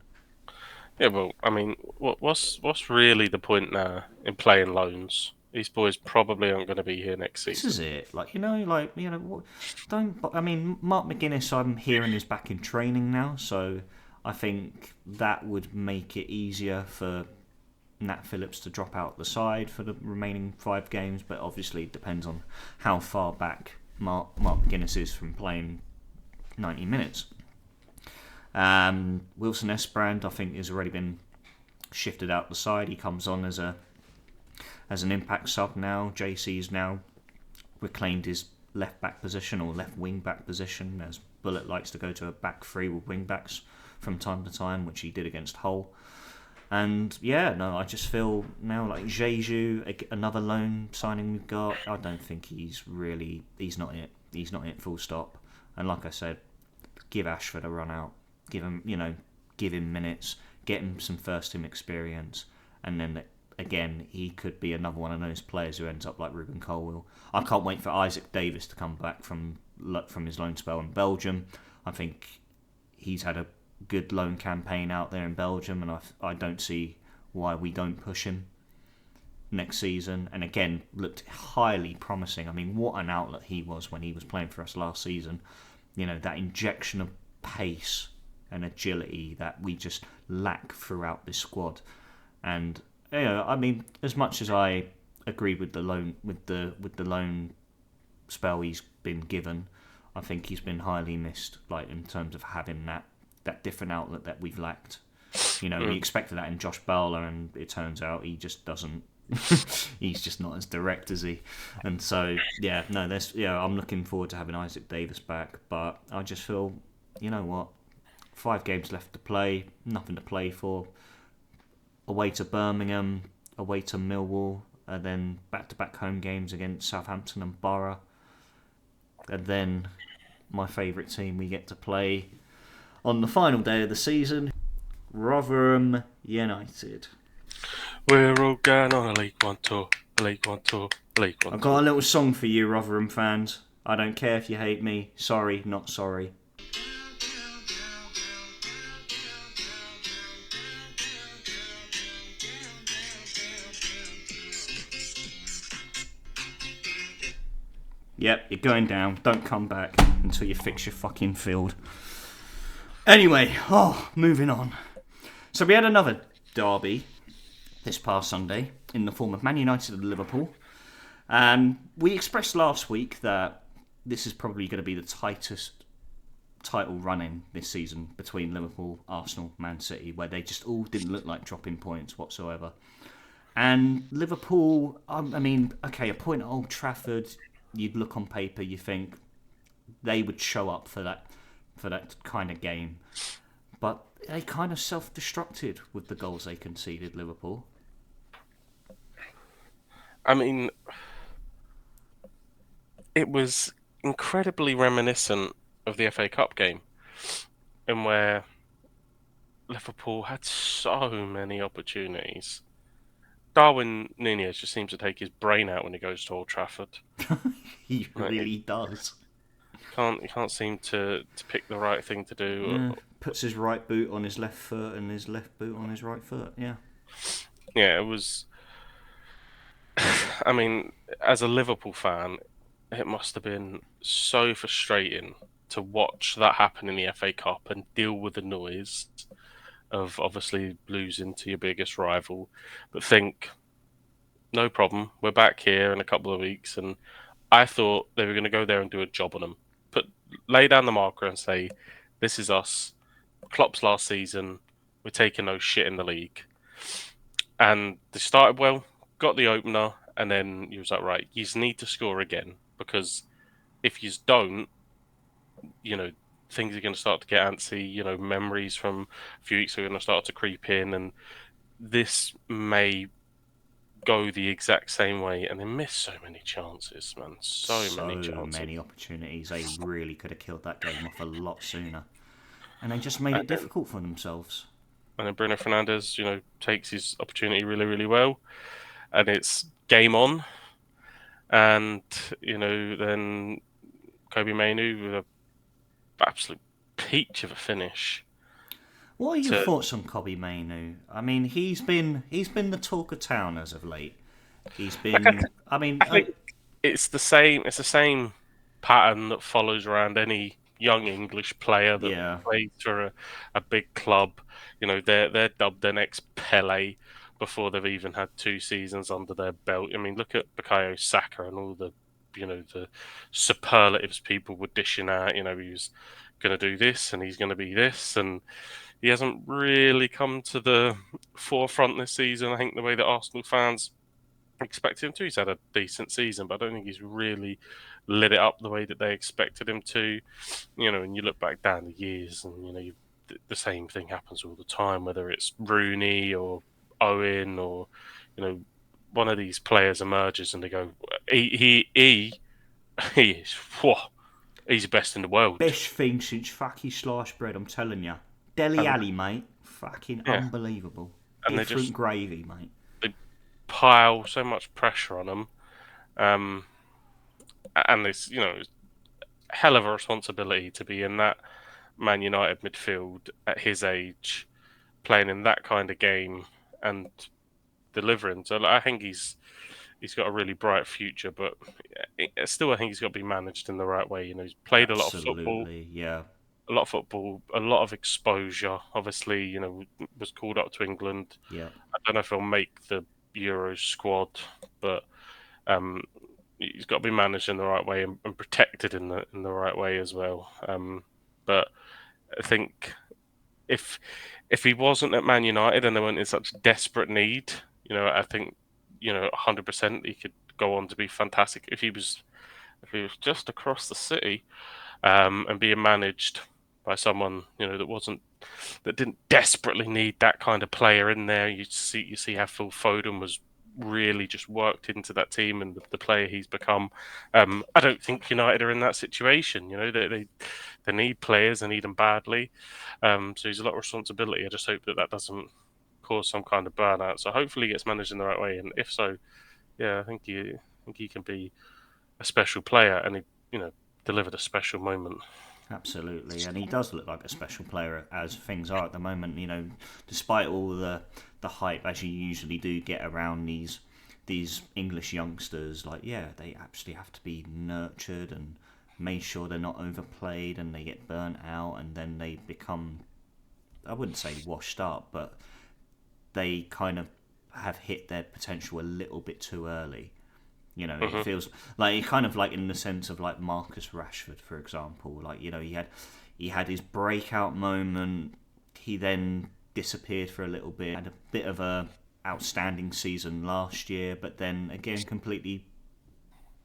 Yeah, well, I mean, what's really the point now in playing loans? These boys probably aren't going to be here next season. This is it. Don't. I mean, Mark McGuinness, I'm hearing, is back in training now, so I think that would make it easier for Nat Phillips to drop out the side for the remaining 5 games. But obviously, it depends on how far back Mark McGuinness is from playing 90 minutes. Wilson Esperand, I think, has already been shifted out the side. He comes on as an impact sub now. JC's now reclaimed his left back position, or left wing back position, as Bullet likes to go to a back 3 with wing backs from time to time, which he did against Hull. And I just feel now like Jeju, another loan signing we've got, I don't think he's not it. He's not it, full stop. And like I said, give Ashford a run out. Give him minutes, get him some first team experience, and then again, he could be another one of those players who ends up like Ruben Colwill. I can't wait for Isaac Davis to come back from his loan spell in Belgium. I think he's had a good loan campaign out there in Belgium, and I don't see why we don't push him next season. And again, looked highly promising. I mean, what an outlet he was when he was playing for us last season. That injection of pace and agility that we just lack throughout this squad. And I mean, as much as I agree with the loan spell he's been given, I think he's been highly missed, like in terms of having that different outlet that we've lacked. We expected that in Josh Bowler, and it turns out he just doesn't. He's just not as direct as he. And so I'm looking forward to having Isaac Davis back, but I just feel, you know what, 5 games left to play, nothing to play for. Away to Birmingham, away to Millwall, and then back-to-back home games against Southampton and Borough. And then my favourite team we get to play on the final day of the season, Rotherham United. We're all going on a League One tour, League One tour, League One tour. I've got a little song for you, Rotherham fans. I don't care if you hate me. Sorry, not sorry. Yep, you're going down. Don't come back until you fix your fucking field. Anyway, moving on. So we had another derby this past Sunday in the form of Man United and Liverpool. And we expressed last week that this is probably going to be the tightest title running this season between Liverpool, Arsenal, Man City, where they just all didn't look like dropping points whatsoever. And Liverpool, a point at Old Trafford, you'd look on paper, you think they would show up for that kind of game, but they kind of self-destructed with the goals they conceded. Liverpool. I mean, it was incredibly reminiscent of the FA Cup game, in where Liverpool had so many opportunities. Darwin Nunez just seems to take his brain out when he goes to Old Trafford. He Like, really does. he can't seem to pick the right thing to do. Puts his right boot on his left foot and his left boot on his right foot. Yeah. Yeah, it was. I mean, as a Liverpool fan, it must have been so frustrating to watch that happen in the FA Cup and deal with the noise of obviously losing to your biggest rival, but think, no problem, we're back here in a couple of weeks, and I thought they were going to go there and do a job on them, lay down the marker and say, this is us, Klopp's last season, we're taking no shit in the league, and they started well, got the opener, and then you was like, right, you need to score again because if you don't, you know, things are going to start to get antsy. You know, memories from a few weeks are going to start to creep in, and this may go the exact same way. And they missed so many chances, man. So So many chances. many opportunities. They really could have killed that game off a lot sooner. And they just made And it then, difficult for themselves. and then Bruno Fernandes, takes his opportunity really, really well, and it's game on. And then Kobe Mainu with a absolute peach of a finish. What are your To thoughts on Kobe Mainu? I mean, he's been the talk of town as of late. He's like, been. I mean, I think it's the same. It's the same pattern that follows around any young English player that yeah, plays for a big club. They're dubbed the next Pele before they've even had 2 seasons under their belt. I mean, look at Bukayo Saka and all the superlatives people were dishing out. He was going to do this and he's going to be this, and he hasn't really come to the forefront this season. I think the way that Arsenal fans expected him to. He's had a decent season, but I don't think he's really lit it up the way that they expected him to. And you look back down the years, and the same thing happens all the time, whether it's Rooney or Owen or you know one of these players emerges and they go, he is, whoa, he's the best in the world, best thing since fucking sliced bread. I'm telling you, Deli and Alley, mate. Fucking yeah, unbelievable. and Different gravy, mate. they pile so much pressure on him, um, and this hell of a responsibility to be in that Man United midfield at his age, playing in that kind of game and delivering. So I think he's got a really bright future, but still I think he's got to be managed in the right way. He's played Absolutely, yeah, a lot of exposure. Obviously, was called up to England. yeah. I don't know if he'll make the Euro squad, but um, he's got to be managed in the right way and protected in the right way as well. But I think if if he wasn't at Man United and they weren't in such desperate need, I think 100% he could go on to be fantastic. If he was just across the city and being managed by someone that didn't desperately need that kind of player in there. You see how Phil Foden was really just worked into that team and the player he's become. I don't think United are in that situation. They need players, they need them badly. So he's a lot of responsibility. I just hope that doesn't cause some kind of burnout. So hopefully he gets managed in the right way, and if so, yeah, I think he can be a special player, and he delivered a special moment. Absolutely, and he does look like a special player as things are at the moment. Despite all the hype as you usually do get around these English youngsters, like they actually have to be nurtured and made sure they're not overplayed and they get burnt out, and then they become, I wouldn't say washed up, but they kind of have hit their potential a little bit too early. It Hmm. feels like kind of like in the sense of like Marcus Rashford, for example. Like he had his breakout moment. He then disappeared for a little bit. Had a bit of a outstanding season last year, but then again completely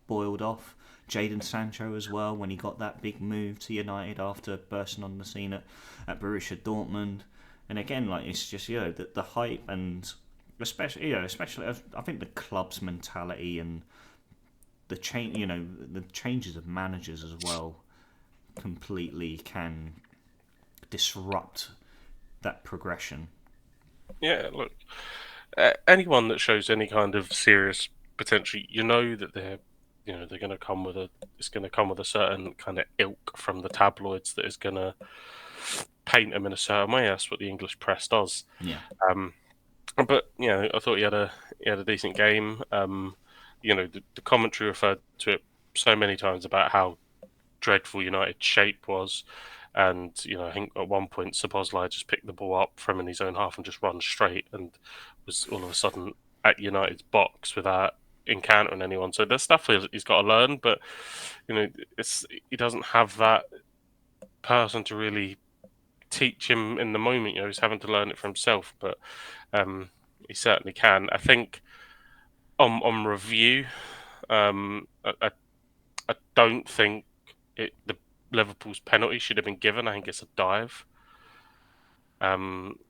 boiled off. Jadon Sancho as well, when he got that big move to United after bursting on the scene at Borussia Dortmund. And again, like it's just the hype, and especially I think the club's mentality and the changes of managers as well completely can disrupt that progression. Yeah, look, anyone that shows any kind of serious potential, you know that they're going to come with it's going to come with a certain kind of ilk from the tabloids that is going to paint them in a certain way. That's what the English press does. Yeah, Um, but I thought he had a decent game. The commentary referred to it so many times about how dreadful United's shape was. And I think at one point Szoboszlai just picked the ball up from in his own half and just run straight, and was all of a sudden at United's box without encountering anyone. So there's stuff he's got to learn, but he doesn't have that person to really teach him in the moment. He's having to learn it for himself, but um, he certainly can. I think on review, I don't think the Liverpool's penalty should have been given. I think it's a dive.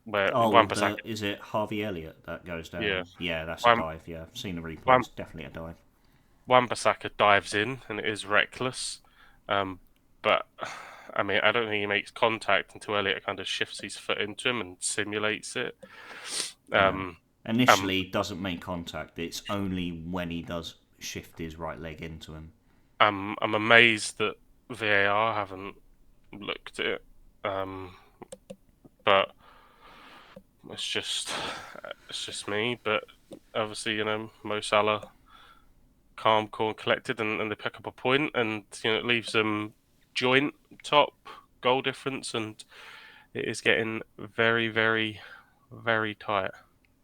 Where oh, Wan-Bissaka, is it Harvey Elliott that goes yeah, down? Yeah, that's a Wan dive. Yeah, I've seen the replay. Wan It's definitely a dive. Wan-Bissaka dives in, and it is reckless. But I mean, I don't think he makes contact until Elliott kind of shifts his foot into him and simulates it. No, Um, um, initially he doesn't make contact. It's only when he does shift his right leg into him. I'm amazed that VAR haven't looked at it. But it's just it's just me. But obviously, Mo Salah calm, cool, and collected, and they pick up a point, and it leaves them joint top goal difference, and it is getting very, very, very tight.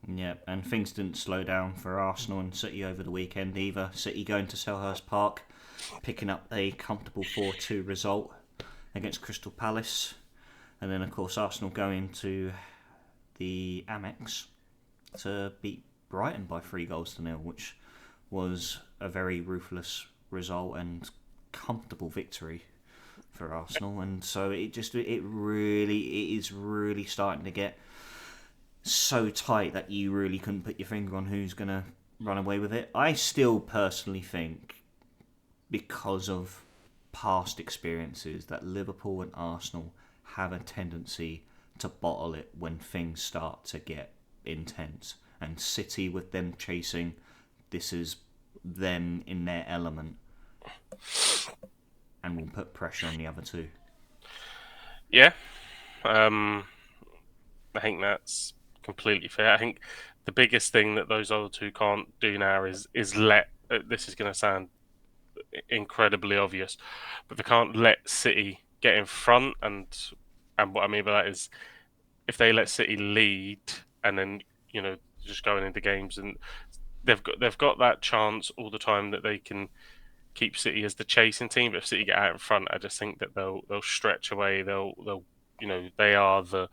Yeah, and things didn't slow down for Arsenal and City over the weekend either. City going to Selhurst Park, picking up a comfortable 4-2 result against Crystal Palace. And then, of course, Arsenal going to the Amex to beat Brighton by 3-0, which was a very ruthless result and comfortable victory for Arsenal. And so it is really starting to get so tight that you really couldn't put your finger on who's going to run away with it. I still personally think, because of past experiences, that Liverpool and Arsenal have a tendency to bottle it when things start to get intense. And City, with them chasing, this is them in their element and will put pressure on the other two. Yeah, um, I think that's completely fair. I think the biggest thing that those other two can't do now is let. This is going to sound incredibly obvious, but they can't let City get in front. And what I mean by that is, if they let City lead and then just going into games, and they've got that chance all the time that they can keep City as the chasing team. But if City get out in front, I just think that they'll stretch away. They'll they are the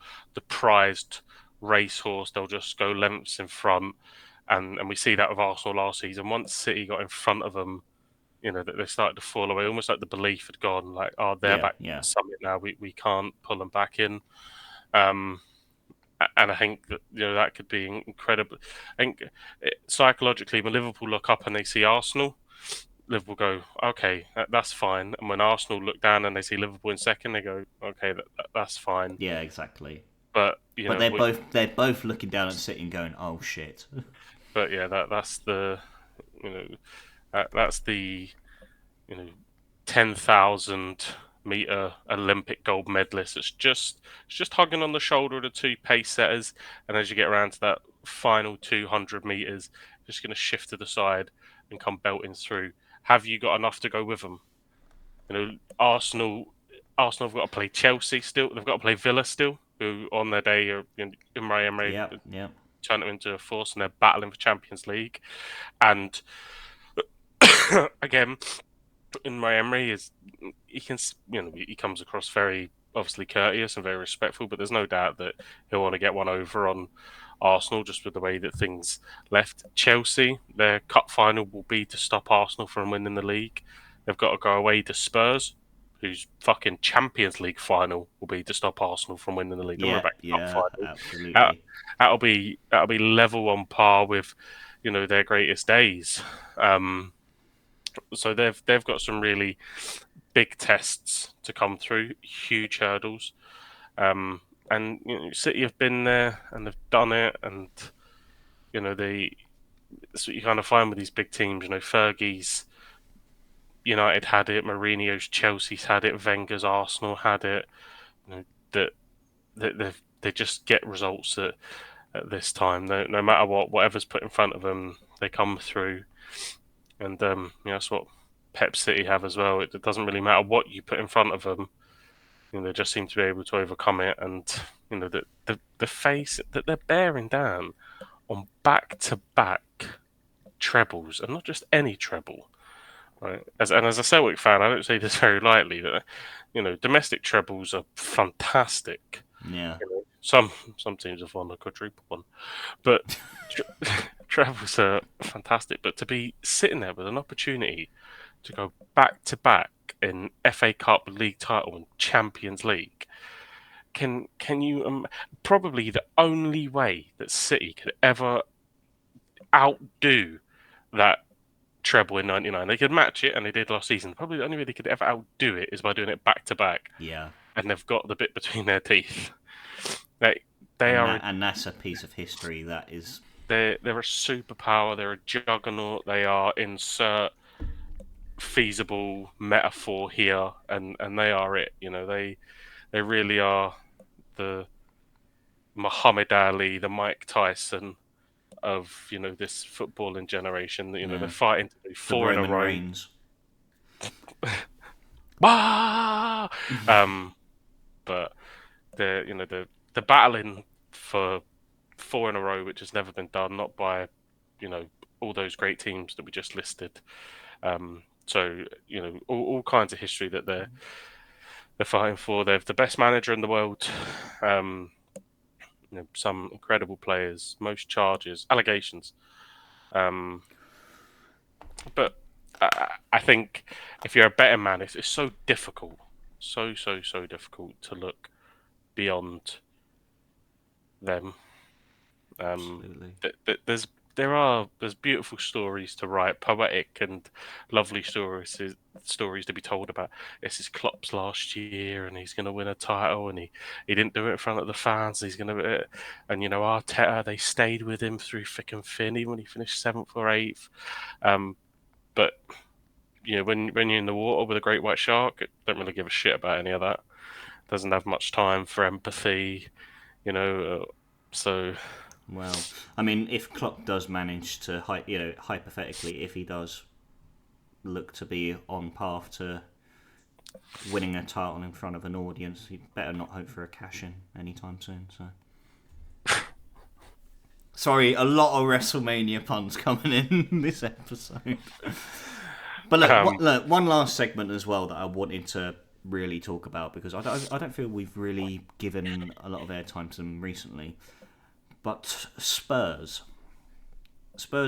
prized racehorse. They'll just go lengths in front, and we see that with Arsenal last season. Once City got in front of them, that they started to fall away. Almost like the belief had gone. Like, oh, they're Yeah, back to yeah, the summit now. We can't pull them back in. Um, and I think that that could be incredible. I think psychologically, when Liverpool look up and they see Arsenal, Liverpool go, okay, that's fine. And when Arsenal look down and they see Liverpool in second, they go, okay, that's fine. yeah, exactly. But But they're both looking down at City and going, "Oh shit." but yeah, that's the you know that's the 10,000 meter Olympic gold medalist. It's just hugging on the shoulder of the two pace setters, and as you get around to that final 200 meters, just going to shift to the side and come belting through. Have you got enough to go with them? Arsenal have got to play Chelsea still. They've got to play Villa still, who on their day are Imre Emre Yep, yep. turn them into a force, and they're battling for Champions League. And again, Imre Emre is he can he comes across very obviously courteous and very respectful, but there's no doubt that he'll want to get one over on Arsenal just with the way that things left. Chelsea, their cup final will be to stop Arsenal from winning the league. They've got to go away to Spurs, whose fucking Champions League final will be to stop Arsenal from winning the league. Don't worry Yeah, about cup yeah, final. That, absolutely. that'll be level on par with their greatest days. So they've got some really big tests to come through, huge hurdles. And City have been there and they've done it, and they that's what you kind of find with these big teams. Fergie's United had it, Mourinho's Chelsea's had it, Wenger's Arsenal had it. That they just get results at this time. No matter whatever's put in front of them, they come through, and that's what Pep City have as well. It doesn't really matter what you put in front of them. They just seem to be able to overcome it, and the face that they're bearing down on back to back trebles, and not just any treble. Right? As a Celtic fan, I don't say this very lightly. That domestic trebles are fantastic. Yeah. Some teams have won a quadruple one, but trebles are fantastic. But to be sitting there with an opportunity to go back to back in FA Cup, League title, and Champions League. Can you probably the only way that City could ever outdo that treble in '99? They could match it, and they did last season. Probably the only way they could ever outdo it is by doing it back to back, Yeah. and they've got the bit between their teeth. Like they And are, that's a piece of history that is. they're a superpower. They're a juggernaut. They are insert feasible metaphor here, and they are it. They really are the Muhammad Ali, the Mike Tyson of this footballing generation. They're Yeah. fighting to do The four in a Roman row. Reigns. Wah! But the battling for four in a row, which has never been done, not by you know all those great teams that we just listed. So all kinds of history that they're fighting for. They're the best manager in the world. Um, some incredible players, most charges, allegations. Um, but I think if you're a better man, it's so difficult, so difficult to look beyond them. Um, Absolutely. there's beautiful stories to write, poetic and lovely stories to be told about. This is Klopp's last year, and he's going to win a title, and he didn't do it in front of the fans. He's going to, and Arteta, they stayed with him through thick and thin, even when he finished seventh or eighth. But when you're in the water with a great white shark, it don't really give a shit about any of that. Doesn't have much time for empathy, you know. So Well, I mean, if Klopp does manage to, hypothetically, if he does look to be on path to winning a title in front of an audience, he better not hope for a cash in anytime soon. So, sorry, a lot of WrestleMania puns coming in this episode. But um, look, one last segment as well that I wanted to really talk about because I don't feel we've really given a lot of airtime to them recently. But Spurs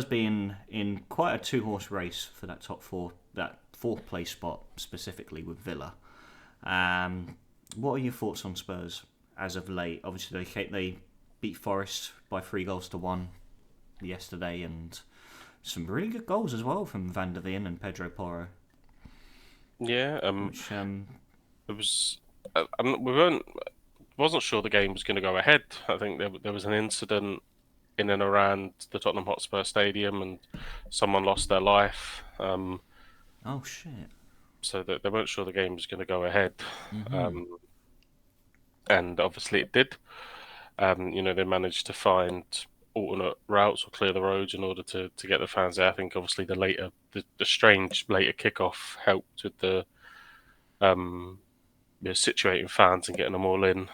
being in quite a two-horse race for that top four, that fourth place spot specifically with Villa. What are your thoughts on Spurs as of late? Obviously, they beat Forest by 3-1 yesterday, and some really good goals as well from Van der Ven and Pedro Porro. yeah, Which it was. We weren't wasn't sure the game was going to go ahead. I think there was an incident in and around the Tottenham Hotspur Stadium, and someone lost their life. oh shit. So that they weren't sure the game was going to go ahead, Mm-hmm. um, and obviously it did. They managed to find alternate routes or clear the roads in order to get the fans there. I think obviously the strange later kickoff helped with the situating fans and getting them all in.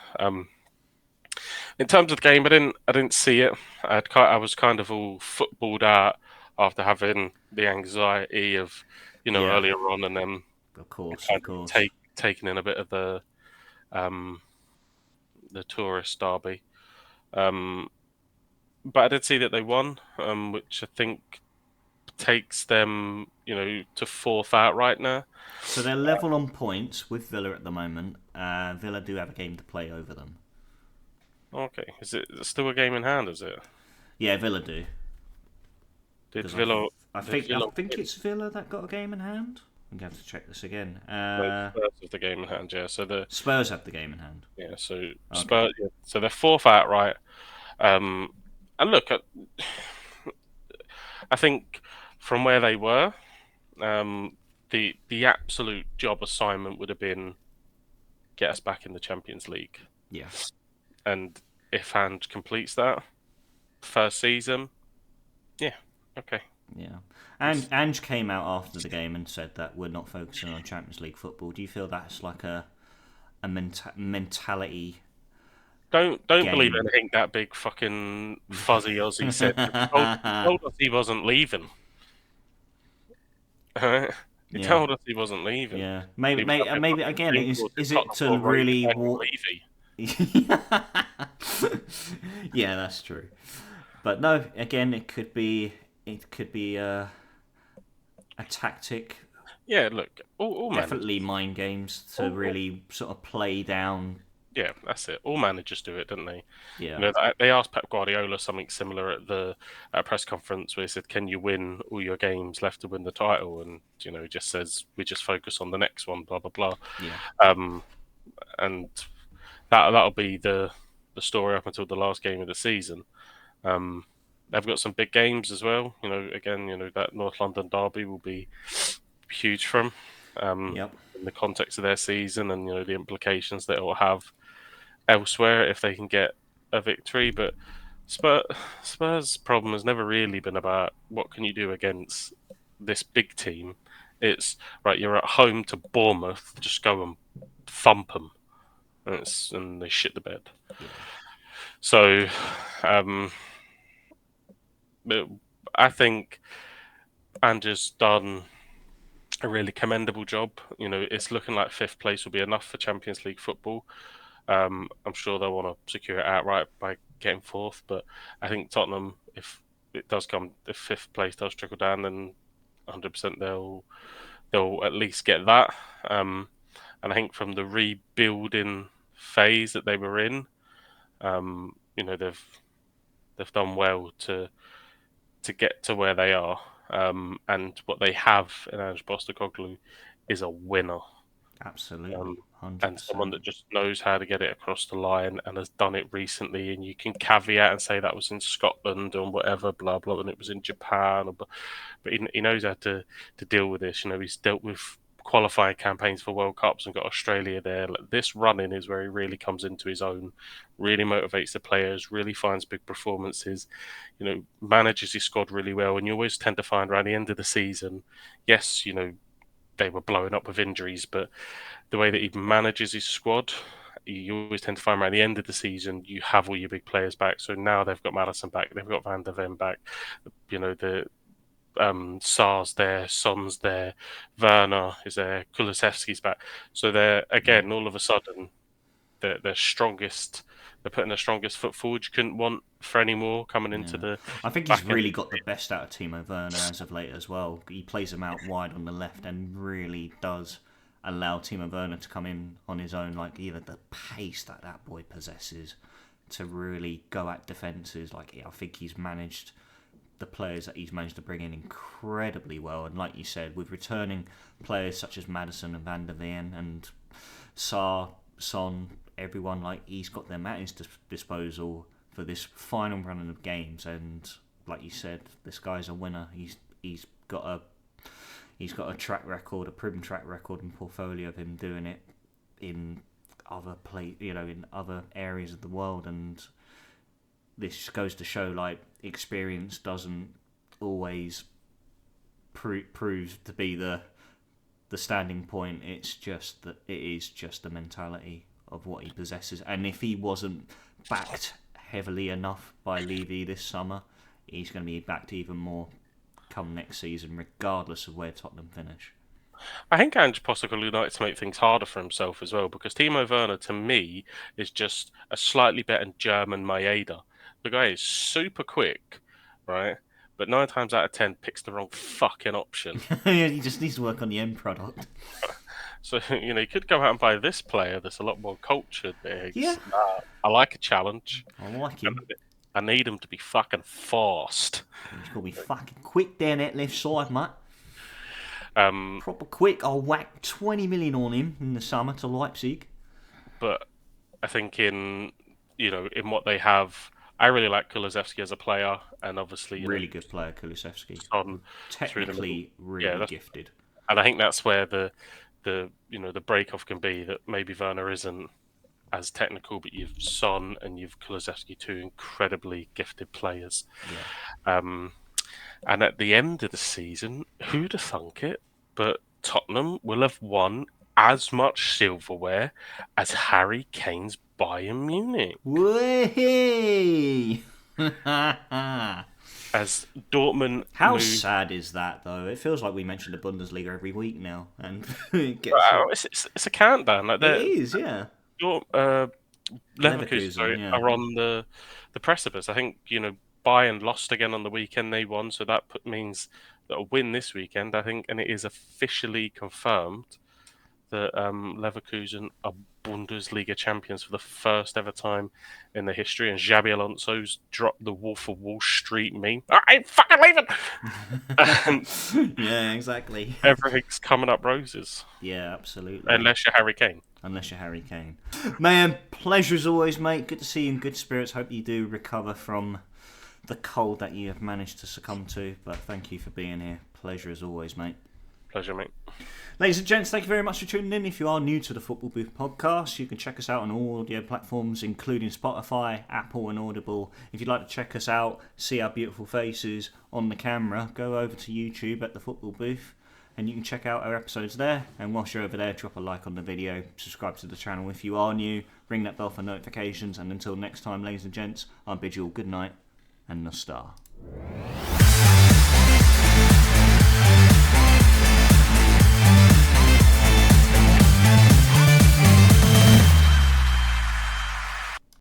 In terms of the game, I didn't see it. I was kind of all footballed out after having the anxiety of, Yeah, earlier on, and then of course, kind of of course. taking in a bit of um, the tourist derby. Um, but I did see that they won, which I think takes them, to fourth out right now. So they're level on points with Villa at the moment. Villa do have a game to play over them. Okay, is it still a game in hand? Is it? Yeah, Villa do Did because Villa I did think I Villa think win? it's Villa that got a game in hand. I'm going to have to check this again. No, Spurs have the game in hand. Yeah, so Spurs have the game in hand. Okay. Spurs. Yeah, so they're fourth outright. Um, and look, I think from where they were, the absolute job assignment would have been get us back in the Champions League. Yeah. And if Hand completes that first season, yeah, okay. Yeah. And Ange came out after the game and said that we're not focusing on Champions League football. Do you feel that's like a mentality Don't believe game? anything that big fucking fuzzy Aussie said. He told us he wasn't leaving. He Yeah. told us he wasn't leaving. Yeah. He was having Maybe fucking again, Zoom calls in is it Tottenham to Court Road really defending walk? Levy. Yeah, that's true. But no, again, it could be a tactic. Yeah, look, all Definitely managers, mind games to all, really sort of play down. yeah, that's it. All managers do it, don't they? Yeah. They asked Pep Guardiola something similar at the press conference where he said, "Can you win all your games left to win the title?" And he just says, "We just focus on the next one." Blah blah blah. Yeah. Um, and that'll be the story up until the last game of the season. Um, they've got some big games as well. Again, that North London derby will be huge for them. Yep. In the context of their season and the implications that it will have elsewhere if they can get a victory. But Spurs' problem has never really been about what can you do against this big team. It's right. You're at home to Bournemouth. Just go and thump them, and they shit the bed. Yeah. So, um, but I think Andrew's done a really commendable job. It's looking like fifth place will be enough for Champions League football. I'm sure they'll want to secure it outright by getting fourth, but I think Tottenham, if it does come, if fifth place does trickle down, then 100% they'll at least get that. And I think from the rebuilding phase that they were in, they've done well to get to where they are. And what they have in Ange Postecoglou is a winner. Absolutely. Um, Hundred and someone percent. that just knows how to get it across the line and has done it recently. And you can caveat and say that was in Scotland or whatever, blah blah, and it was in Japan, but he knows how to deal with this. He's dealt with qualifying campaigns for World Cups and got Australia there. Like, this running is where he really comes into his own, really motivates the players, really finds big performances. Manages his squad really well, and you always tend to find around the end of the season, yes, they were blowing up with injuries, but the way that he manages his squad, you always tend to find around the end of the season you have all your big players back. So now they've got Madison back, they've got Van der Ven back, the Sar's there, Son's there, Werner is there, Kulusevski's back. So they're Yeah. again all of a sudden they're strongest. They're putting their strongest foot forward. You couldn't want for any more coming into Yeah. the I think he's back end. really got the best out of Timo Werner as of late as well. He plays him out wide on the left and really does allow Timo Werner to come in on his own. Like either the pace that boy possesses to really go at defences. Like I think he's managed the players that he's managed to bring in incredibly well. And like you said, with returning players such as Madison and Van der Ven and Saar, Son, everyone, like he's got them at his disposal for this final run of games. And like you said, this guy's a winner. He's got a track record, a proven track record and portfolio of him doing it in in other areas of the world. And this goes to show, like, experience doesn't always prove to be the standing point. It's just that it is just the mentality of what he possesses. And if he wasn't backed heavily enough by Levy this summer, he's going to be backed even more come next season, regardless of where Tottenham finish. I think Ange Postecoglou likes to make things harder for himself as well, because Timo Werner, to me, is just a slightly better German Maeda. The guy is super quick, right? But 9 times out of 10 picks the wrong fucking option. He just needs to work on the end product. So, you could go out and buy this player that's a lot more cultured, Yeah, Biggs. I like a challenge. I like him. I need him to be fucking fast. He's got to be fucking quick down that left side, mate. Um, Proper quick. I'll whack 20 million on him in the summer to Leipzig. but I think in what they have, I really like Kulusevski as a player, and obviously Really good player, Kulusevski. Son through the middle. Technically, really gifted. And I think that's where the break off can be, that maybe Werner isn't as technical, but you've Son and you've Kulusevski, two incredibly gifted players. Yeah. And at the end of the season, who'd have thunk it? But Tottenham will have won as much silverware as Harry Kane's Bayern Munich. Way! As Dortmund How sad is that, though? It feels like we mention the Bundesliga every week now, and it gets. It's a countdown. Like It is, yeah. Leverkusen yeah. are on the precipice. I think Bayern lost again on the weekend. They won, so that means that a win this weekend, I think, and it is officially confirmed that Leverkusen are Bundesliga champions for the first ever time in their history. And Xabi Alonso's dropped the Wolf of Wall Street meme. I ain't fucking leaving. Yeah, exactly. Everything's coming up roses. Yeah, absolutely. Unless you're Harry Kane. Man, pleasure as always, mate. Good to see you in good spirits. Hope you do recover from the cold that you have managed to succumb to. But thank you for being here. Pleasure as always, mate. Pleasure, mate. Ladies and gents, thank you very much for tuning in. If you are new to the Football Booth podcast, you can check us out on all audio platforms, including Spotify, Apple and Audible. If you'd like to check us out, see our beautiful faces on the camera, go over to YouTube at the Football Booth, and you can check out our episodes there. And whilst you're over there, drop a like on the video, subscribe to the channel if you are new, ring that bell for notifications, and until next time, ladies and gents, I bid you all good night and the star.